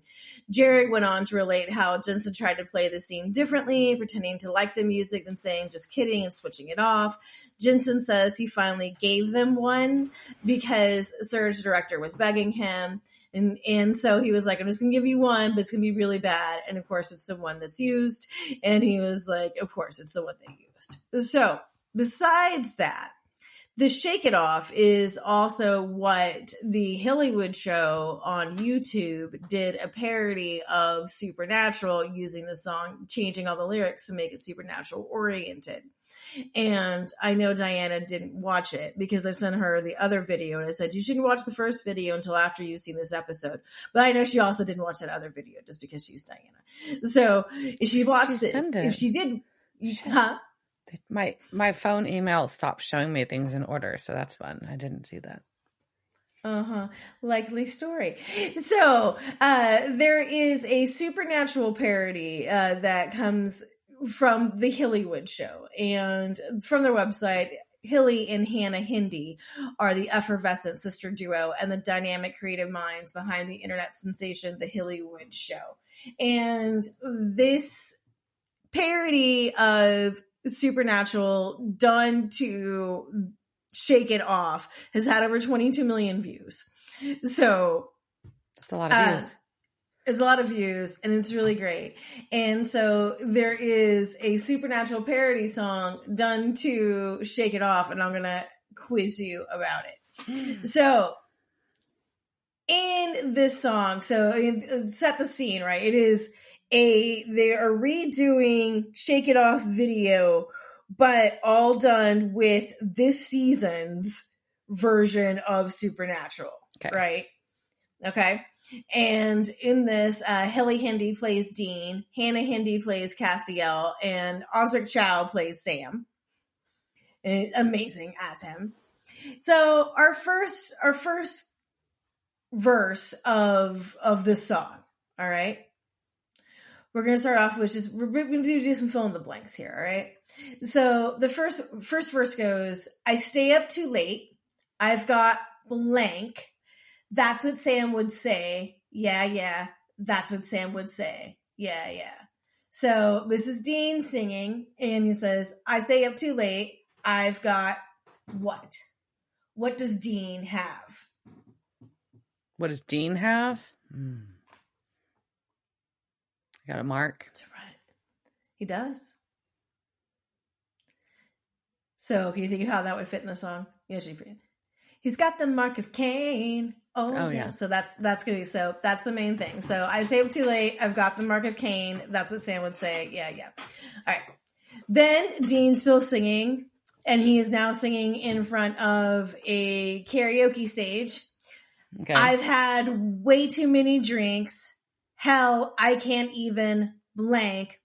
Jared went on to relate how Jensen tried to play the scene differently, pretending to like the music and saying just kidding and switching it off. Jensen says he finally gave them one because Serge's director was begging him. And so he was like, I'm just going to give you one, but it's going to be really bad. And of course, it's the one that's used. And he was like, of course, it's the one they used. So besides that, the Shake It Off is also what the Hillywood show on YouTube did a parody of Supernatural using the song, changing all the lyrics to make it Supernatural oriented. And I know Diana didn't watch it because I sent her the other video and I said, you shouldn't watch the first video until after you've seen this episode. But I know she also didn't watch that other video just because she's Diana. So if she watched if she did, huh? My phone email stopped showing me things in order, so that's fun. I didn't see that. Likely story. So there is a Supernatural parody that comes from the Hillywood show, and from their website, Hilly and Hannah Hindi are the effervescent sister duo and the dynamic creative minds behind the internet sensation, The Hillywood Show. And this parody of Supernatural done to Shake It Off has had over 22 million views. So that's a lot of views. It's a lot of views, and it's really great. And so there is a Supernatural parody song done to Shake It Off, and I'm going to quiz you about it. So in this song, set the scene, right? It is they are redoing Shake It Off video, but all done with this season's version of Supernatural, right? Okay. And in this, Hilly Hindi plays Dean, Hannah Hindi plays Castiel, and Osric Chow plays Sam. amazing as him. So our first verse of this song, all right? We're going to start off with we're going to do some fill in the blanks here, all right? So the first verse goes, I stay up too late. I've got blank. That's what Sam would say. Yeah, yeah. That's what Sam would say. Yeah, yeah. So this is Dean singing, and he says, I stay up too late. I've got what? What does Dean have? What does Dean have? I got a mark. That's right. He does. So can you think of how that would fit in the song? Yes, he's got the mark of Cain. Oh yeah. So that's gonna be, so that's the main thing. So I stay up too late. I've got the mark of Cain. That's what Sam would say. Yeah, yeah. All right. Then Dean's still singing, and he is now singing in front of a karaoke stage. Okay. I've had way too many drinks. Hell, I can't even blank.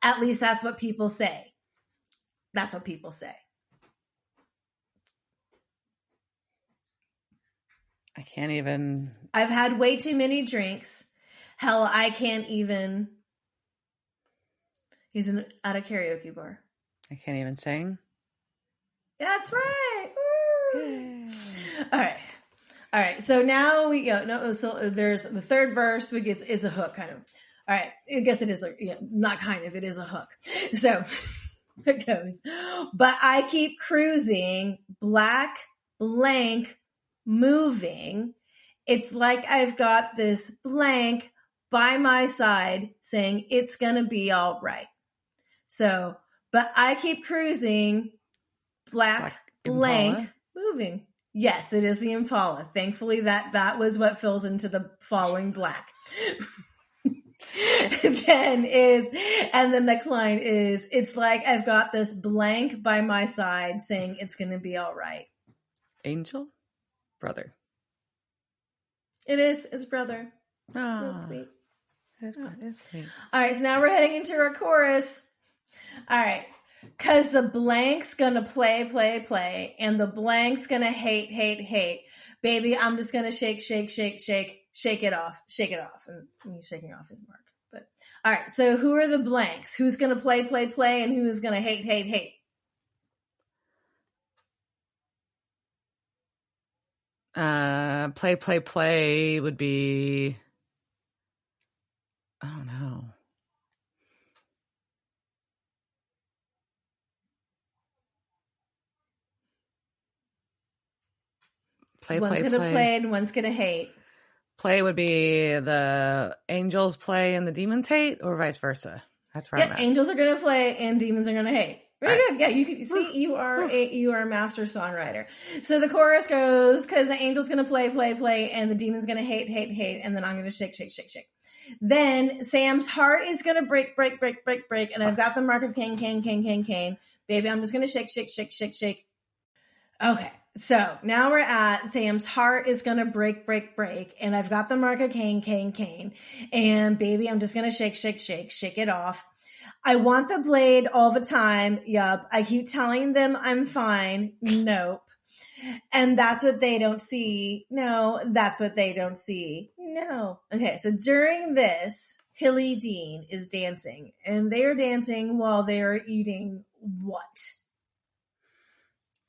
At least that's what people say. That's what people say. I can't even. I've had way too many drinks. Hell, I can't even. He's at a karaoke bar. I can't even sing. That's right. All right. All right. So now we go. No, so there's the third verse, which is a hook, kind of. All right. I guess it is not kind of. It is a hook. So it goes. But I keep cruising, black blank. Moving. It's like I've got this blank by my side saying it's gonna be all right. So, but I keep cruising, black blank Impala? Moving. Yes, it is the Impala. Thankfully that was what fills into the following black. And the next line is, it's like I've got this blank by my side saying it's gonna be all right. Angel? Brother. It is. It's brother. Oh, that's sweet. That's sweet. All right, so now we're heading into our chorus. All right, because the blank's gonna play, and the blank's gonna hate. Baby, I'm just gonna shake it off. And he's shaking off his mark. But all right, so who are the blanks? Who's gonna play, and who's gonna hate? Play would be, I don't know. One's gonna play and one's gonna hate. Play would be the angels play and the demons hate, or vice versa. That's where I'm at. Angels are gonna play and demons are gonna hate. Very good. Yeah, you can see you are a master songwriter. So the chorus goes, because the angel's gonna play, and the demon's gonna hate, and then I'm gonna shake. Then Sam's heart is gonna break, and I've got the mark of Cain. Baby, I'm just gonna shake. Okay, so now we're at Sam's heart is gonna break, and I've got the mark of Cain, and baby, I'm just gonna shake it off. I want the blade all the time. Yup. I keep telling them I'm fine. Nope. And that's what they don't see. No, that's what they don't see. No. Okay, so during this, Hilly Dean is dancing, and they are dancing while they are eating what?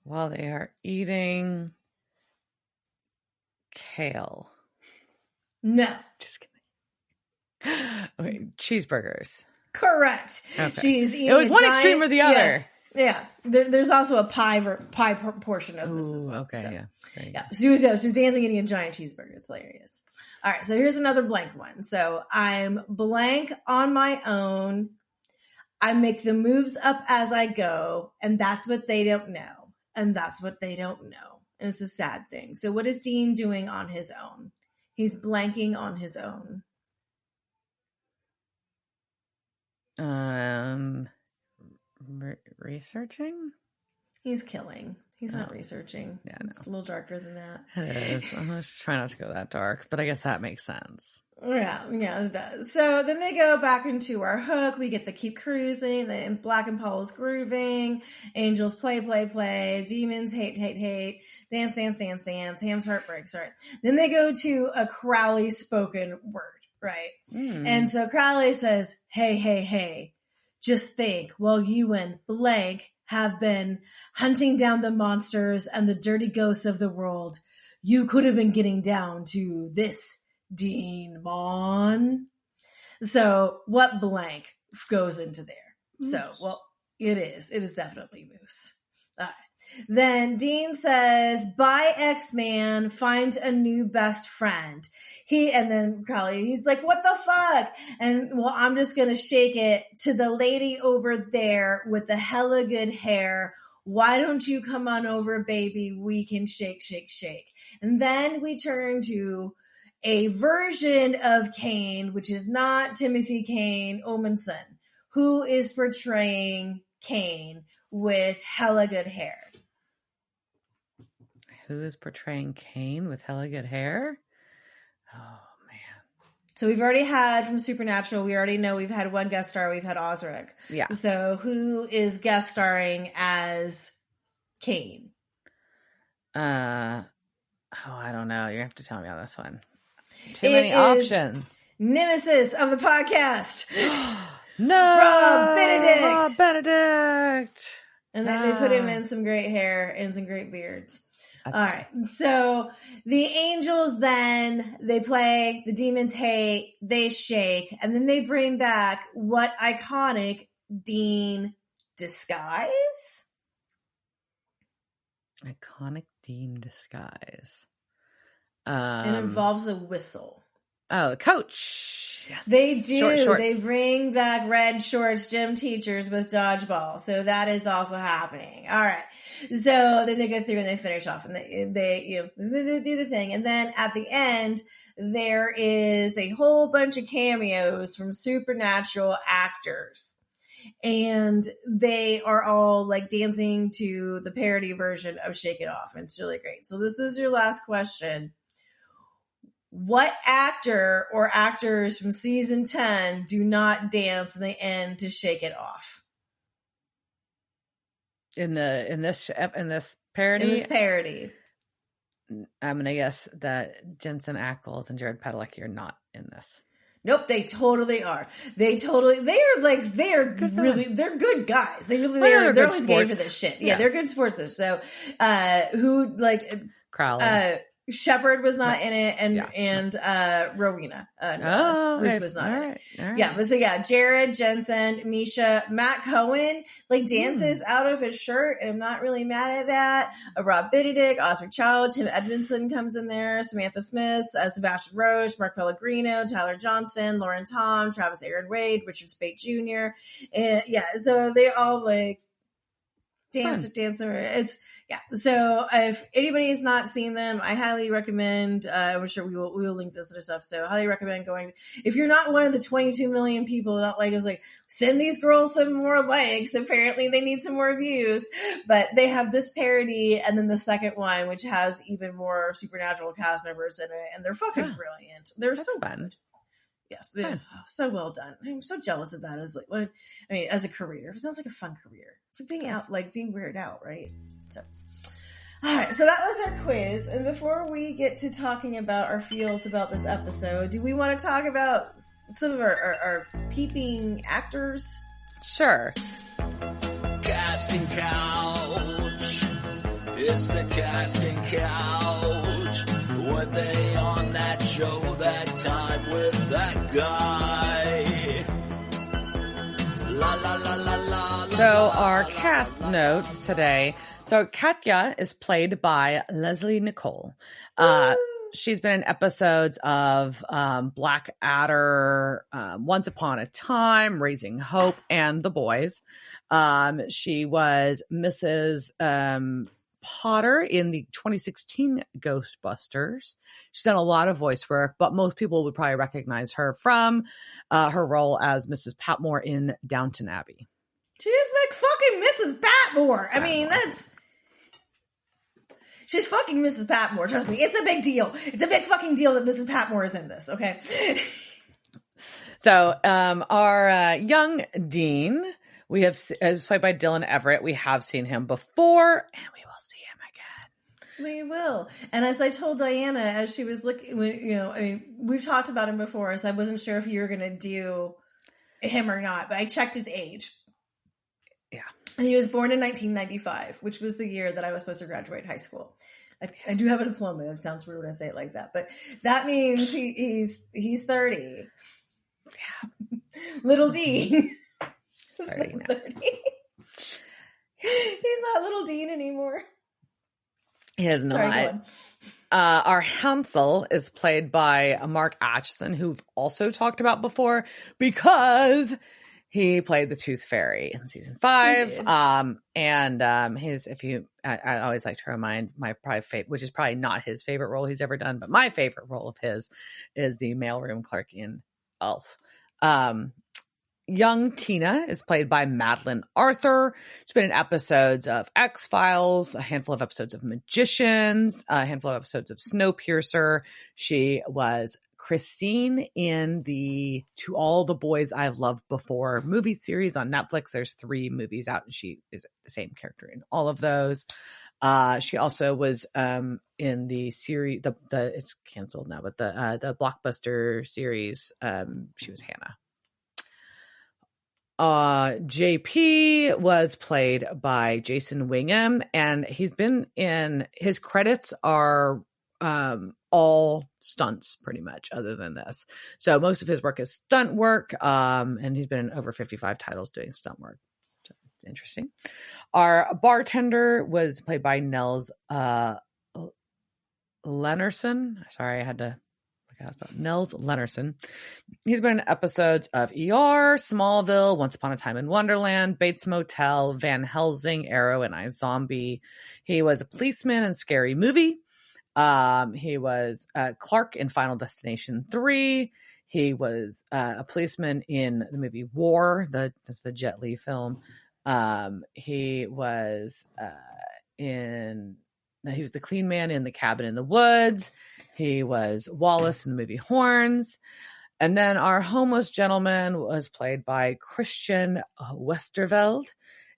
While they are eating kale. No. Just kidding. Okay, cheeseburgers. Correct. Okay. She's eating. It was one extreme or the other. Yeah. There's also a pie portion of this as well. Okay. So, yeah. She's dancing eating a giant cheeseburger. It's hilarious. All right. So here's another blank one. So I'm blank on my own. I make the moves up as I go, and that's what they don't know. And it's a sad thing. So what is Dean doing on his own? He's blanking on his own. Researching? He's killing. He's not researching. Yeah, it's a little darker than that. It is. I'm just trying not to go that dark, but I guess that makes sense. Yeah, it does. So then they go back into our hook. We get the keep cruising. Then Black and Paul's grooving. Angels play. Demons hate. Dance. Ham's heart breaks. All right. Then they go to a Crowley spoken word, right? And so Crowley says, hey. Just think, while you and blank have been hunting down the monsters and the dirty ghosts of the world, you could have been getting down to this Dean Mon. So what blank goes into there? Moose. So, well, it is definitely Moose. All right. Then Dean says, bye, X-Man, find a new best friend. And then Crowley, he's like, what the fuck? And well, I'm just going to shake it to the lady over there with the hella good hair. Why don't you come on over, baby? We can shake. And then we turn to a version of Kane, which is not Timothy Kane Omenson, who is portraying Kane with hella good hair. Who is portraying Kane with hella good hair? Oh, man. So we've already had from Supernatural, we already know we've had one guest star, we've had Osric. Yeah. So who is guest starring as Kane? I don't know. You have to tell me on this one. Too many options. Nemesis of the podcast. No. Rob Benedict. And then they put him in some great hair and some great beards. All right. So the Angels then, they play, the Demons hate, they shake, and then they bring back what iconic Dean disguise? Iconic Dean disguise. It involves a whistle. Oh, the coach. Yes. They do. Shorts. They bring back red shorts gym teachers with dodgeball. So that is also happening. All right. So then they go through and they finish off and they do the thing. And then at the end, there is a whole bunch of cameos from Supernatural actors. And they are all like dancing to the parody version of Shake It Offf. And it's really great. So this is your last question. What actor or actors from season 10 do not dance in the end to Shake It Offf? In this parody? In this parody. I'm going to guess that Jensen Ackles and Jared Padalecki are not in this. Nope, they totally are. They're good guys. They really are. They're always game for this shit. Yeah, they're good sportsmen. So, Crowley. Shepard was not in it, and Rowena Ruth was not in it. All right. Yeah, but so Jared, Jensen, Misha, Matt Cohen dances out of his shirt, and I'm not really mad at that. Rob Benedict, Oscar Child, Tim Edmondson comes in there, Samantha Smith, Sebastian Roche, Mark Pellegrino, Tyler Johnson, Lauren Tom, Travis Aaron Wade, Richard Speight Jr. And so they all dance. It's so if anybody has not seen them, I highly recommend, I'm sure we will link this sort of stuff. So I highly recommend going, if you're not one of the 22 million people that send these girls some more likes. Apparently they need some more views, but they have this parody and then the second one, which has even more Supernatural cast members in it. And they're fucking brilliant. They're so fun. Yes, so well done. I'm so jealous of that as a career. It sounds like a fun career. It's like being weirded out, right? So, all right. So that was our quiz. And before we get to talking about our feels about this episode, do we want to talk about some of our peeping actors? Sure. Casting couch. It's the casting couch. Were they on that show that time with that guy? La la la la la. So our cast notes today. So Katya is played by Leslie Nicole. She's been in episodes of Blackadder, Once Upon a Time, Raising Hope, and The Boys. She was Mrs. Potter in the 2016 Ghostbusters. She's done a lot of voice work, but most people would probably recognize her from her role as Mrs. Patmore in Downton Abbey. She is fucking Mrs. Patmore. I mean, She's fucking Mrs. Patmore. Trust me. It's a big deal. It's a big fucking deal that Mrs. Patmore is in this. Okay. So, our young Dean, is played by Dylan Everett. We have seen him before, and we will see him again. We will. And as I told Diana, as she was looking, we've talked about him before, so I wasn't sure if you were going to do him or not, but I checked his age. Yeah. And he was born in 1995, which was the year that I was supposed to graduate high school. I do have a diploma. It sounds weird when I say it like that, but that means he's 30. Yeah. Little Dean. 30 now. 30. He's not Little Dean anymore. He is not. Our Hansel is played by Mark Atchison, who we've also talked about before because he played the Tooth Fairy in season 5. I always like to remind my which is probably not his favorite role he's ever done, but my favorite role of his is the mailroom clerk in Elf. Young Tina is played by Madeline Arthur. She's been in episodes of X-Files, a handful of episodes of Magicians, a handful of episodes of Snowpiercer. She was Christine in the To All the Boys I've Loved Before movie series on Netflix. There's 3 movies out, and she is the same character in all of those. She also was in the series, it's canceled now, but the Blockbuster series. She was Hannah. JP was played by Jason Wingham, and his credits are all stunts pretty much, other than this. So most of his work is stunt work, and he's been in over 55 titles doing stunt work. So it's interesting. Our bartender was played by Nels Lennerson. Sorry, I had to Nels Lennerson. He's been in episodes of ER, Smallville, Once Upon a Time in Wonderland, Bates Motel, Van Helsing, Arrow, and iZombie. He was a policeman in Scary Movie. He was Clark in Final Destination 3. He was a policeman in the movie War. That's the Jet Li film. He was the clean man in The Cabin in the Woods. He was Wallace in the movie Horns. And then our homeless gentleman was played by Christian Westerveld,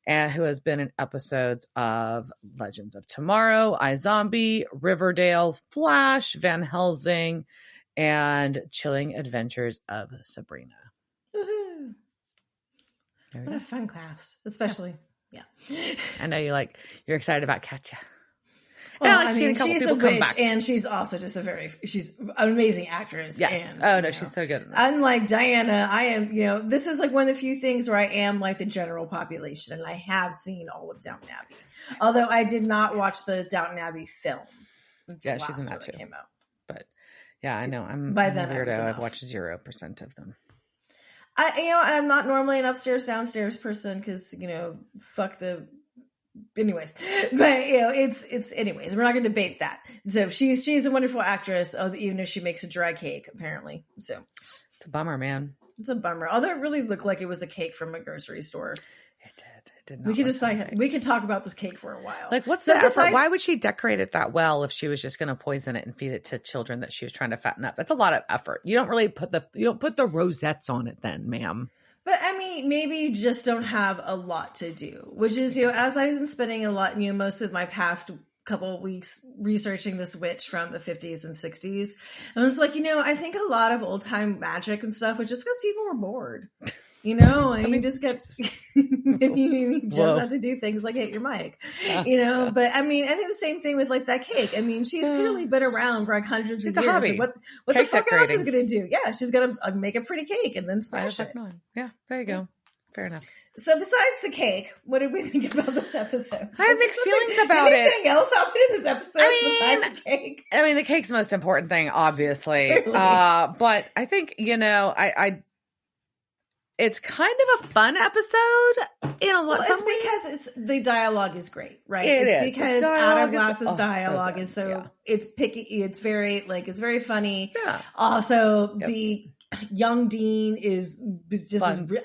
and who has been in episodes of Legends of Tomorrow, iZombie, Riverdale, Flash, Van Helsing, and Chilling Adventures of Sabrina. Woohoo! What a fun cast, especially. Yeah. I know you're excited about Katya. Well, she's a witch, and she's also just she's an amazing actress. Yes. And, she's so good. Unlike Diana, I am, this is like one of the few things where I am like the general population, and I have seen all of Downton Abbey. Although I did not watch the Downton Abbey film. Yeah, she's in that too. Came out. But yeah, I know. I'm a weirdo. I've watched 0% of them. I'm not normally an upstairs downstairs person because fuck the. Anyways, but it's anyways. We're not going to debate that. So she's a wonderful actress, even if she makes a dry cake, apparently. So it's a bummer, man. It's a bummer. Although it really looked like it was a cake from a grocery store. It did. We could decide. We could talk about this cake for a while. Like, what's the effort? Why would she decorate it that well if she was just going to poison it and feed it to children that she was trying to fatten up? That's a lot of effort. You don't really put the rosettes on it, then, ma'am. But I mean, maybe you just don't have a lot to do, which is, as I was spending a lot, most of my past couple of weeks researching this witch from the 50s and 60s. And I was like, I think a lot of old time magic and stuff was just because people were bored. And you just get, you just have to do things like hit your mic, but I mean, I think the same thing with like that cake. I mean, she's clearly been around for like hundreds of years. Hobby. What the fuck else is going to do? Yeah. She's going to make a pretty cake and then smash it. Yeah. There you go. Fair enough. So besides the cake, what did we think about this episode? I have mixed feelings about it. Anything else happened in this episode besides the cake? I mean, the cake's the most important thing, obviously. Really? But I think, it's kind of a fun episode in a lot. Well, it's because the dialogue is great, right? It's because Adam Glass's dialogue is so it's picky. It's very funny. Yeah. Also, the young Dean is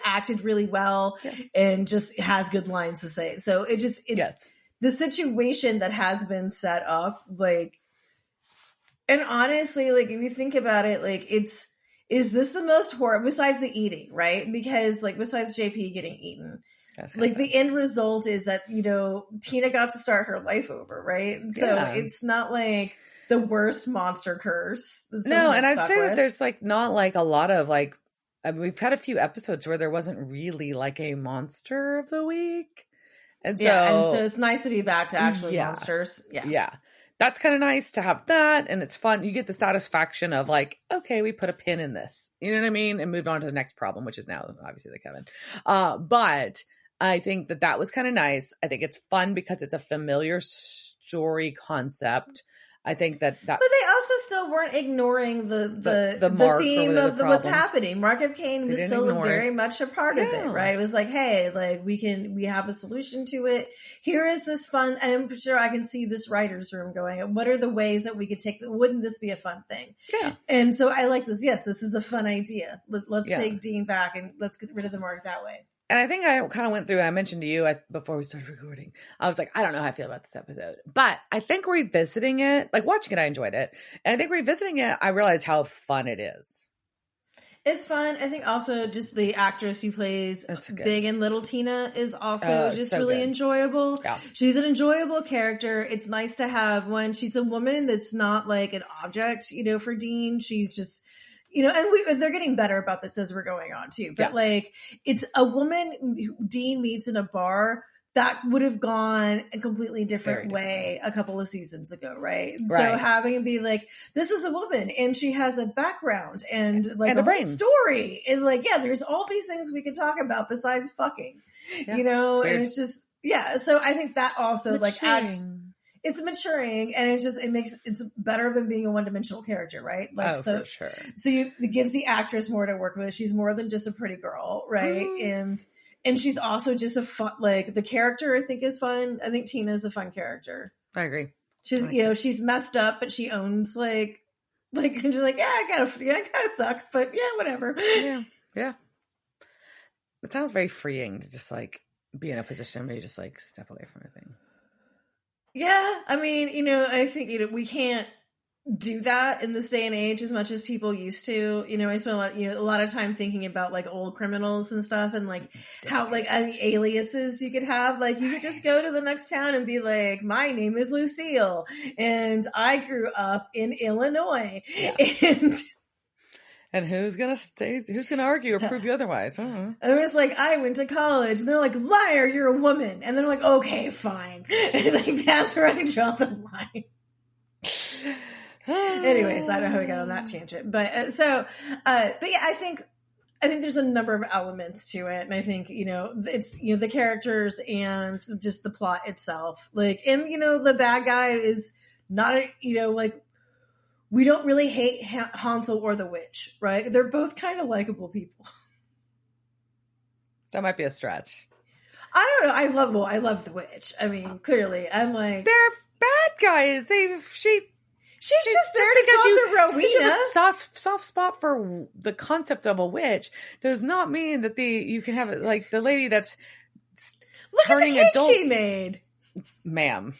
acted really well and just has good lines to say. So the situation that has been set up, like, and honestly, like, if you think about it, like, is this the most horrible, besides the eating, right? Because, like, besides JP getting eaten, like, the end result is that, you know, Tina got to start her life over, right? So it's not like the worst monster curse. No, and I'd say that there's, like, not, like, a lot of, like, I mean, we've had a few episodes where there wasn't really, like, a monster of the week. And so it's nice to be back to actually monsters. Yeah. That's kind of nice to have that. And it's fun. You get the satisfaction of, like, okay, we put a pin in this. You know what I mean? And moved on to the next problem, which is now obviously the Kevin. But I think that was kind of nice. I think it's fun because it's a familiar story concept. I think that but they also still weren't ignoring the theme of what's happening. Mark of Cain was still very much a part of it, right? It was like, hey, like, we have a solution to it. Here is this fun, and I'm sure I can see this writer's room going, what are the ways that we could take, wouldn't this be a fun thing? Yeah. And so I like this. Yes, this is a fun idea. Let's take Dean back and let's get rid of the Mark that way. And I think I kind of went through, I mentioned to you before we started recording, I was like, I don't know how I feel about this episode. But I think revisiting it, like, watching it, I enjoyed it. And I think revisiting it, I realized how fun it is. It's fun. I think also just the actress who plays Big and Little Tina is also just really good. Enjoyable. Yeah. She's an enjoyable character. It's nice to have one. She's a woman that's not like an object, you know, for Dean. She's just... You know, and they're getting better about this as we're going on too. But like, it's a woman who Dean meets in a bar that would have gone a completely different way a couple of seasons ago, right? So having it be like, this is a woman and she has a background and like a whole story. And like, there's all these things we can talk about besides fucking, you know, and it's just, So I think that also like adds... It's maturing, and it's better than being a one-dimensional character, right? Like, for sure. So it gives the actress more to work with. She's more than just a pretty girl, right? And she's also just a fun, like, the character I think is fun. I think Tina's a fun character. I agree. She's she's messed up, but she owns like and she's like, I gotta suck, but whatever. Yeah. It sounds very freeing to just like be in a position where you just like step away from everything. Yeah, I mean, you know, I think we can't do that in this day and age as much as people used to. You know, I spent a lot of time thinking about like old criminals and stuff, and like how like aliases you could have. Like you could just go to the next town and be like, "My name is Lucille, and I grew up in Illinois," And who's gonna argue or prove you otherwise? I don't know. And it was like, I went to college. And they're like, liar, you're a woman. And they're like, okay, fine. And like, that's where I draw the line. Anyways, I don't know how we got on that tangent. But I think there's a number of elements to it. And I think, it's, the characters and just the plot itself. Like, and, the bad guy is not, we don't really hate Hansel or the witch, right? They're both kind of likable people. That might be a stretch. I don't know. I love the witch. I mean, clearly, I'm like, they're bad guys. She's just there to talk to Rowena. You have a soft spot for the concept of a witch does not mean that you can have it like the lady that's turning adults. Look at the cake she made, ma'am.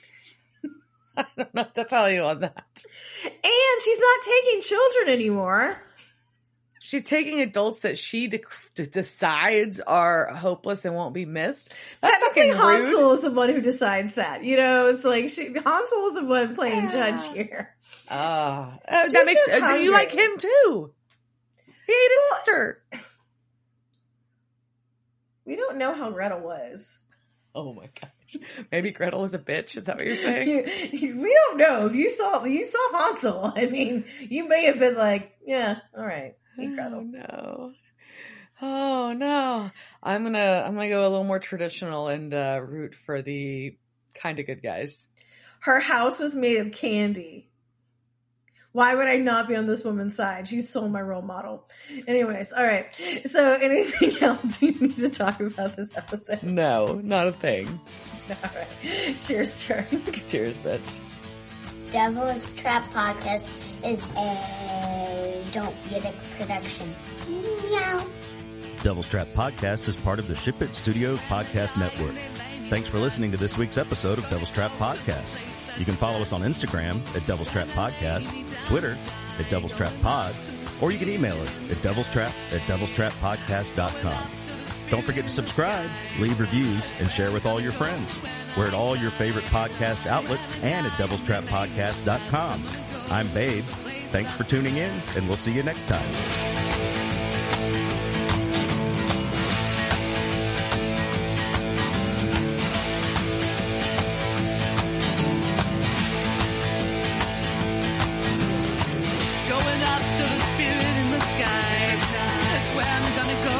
I don't know what to tell you on that. And she's not taking children anymore. She's taking adults that she decides are hopeless and won't be missed. That's technically Hansel is the one who decides that. It's like Hansel is the one playing judge here. That makes sense. You like him too. He ate his sister. We don't know how Gretel was. Oh my gosh. Maybe Gretel was a bitch. Is that what you're saying? We don't know. If you saw Hansel, I mean, you may have been like, yeah, all right. Gretel. Oh no. I'm gonna go a little more traditional and root for the kind of good guys. Her house was made of candy. Why would I not be on this woman's side? She's so my role model. Anyways, all right. So anything else you need to talk about this episode? No, not a thing. All right. Cheers, Churn. Cheers, bitch. Devil's Trap Podcast is a Don't Be a Dick production. Meow. Devil's Trap Podcast is part of the Ship It Studios podcast network. Thanks for listening to this week's episode of Devil's Trap Podcast. You can follow us on Instagram at Devil's Trap Podcast, Twitter at Devil's Trap Pod, or you can email us at devilstrap@devilstrappodcast.com. Don't forget to subscribe, leave reviews, and share with all your friends. We're at all your favorite podcast outlets and at devilstrappodcast.com. I'm Babe. Thanks for tuning in, and we'll see you next time. Going up to the spirit in the sky. That's where I'm gonna go.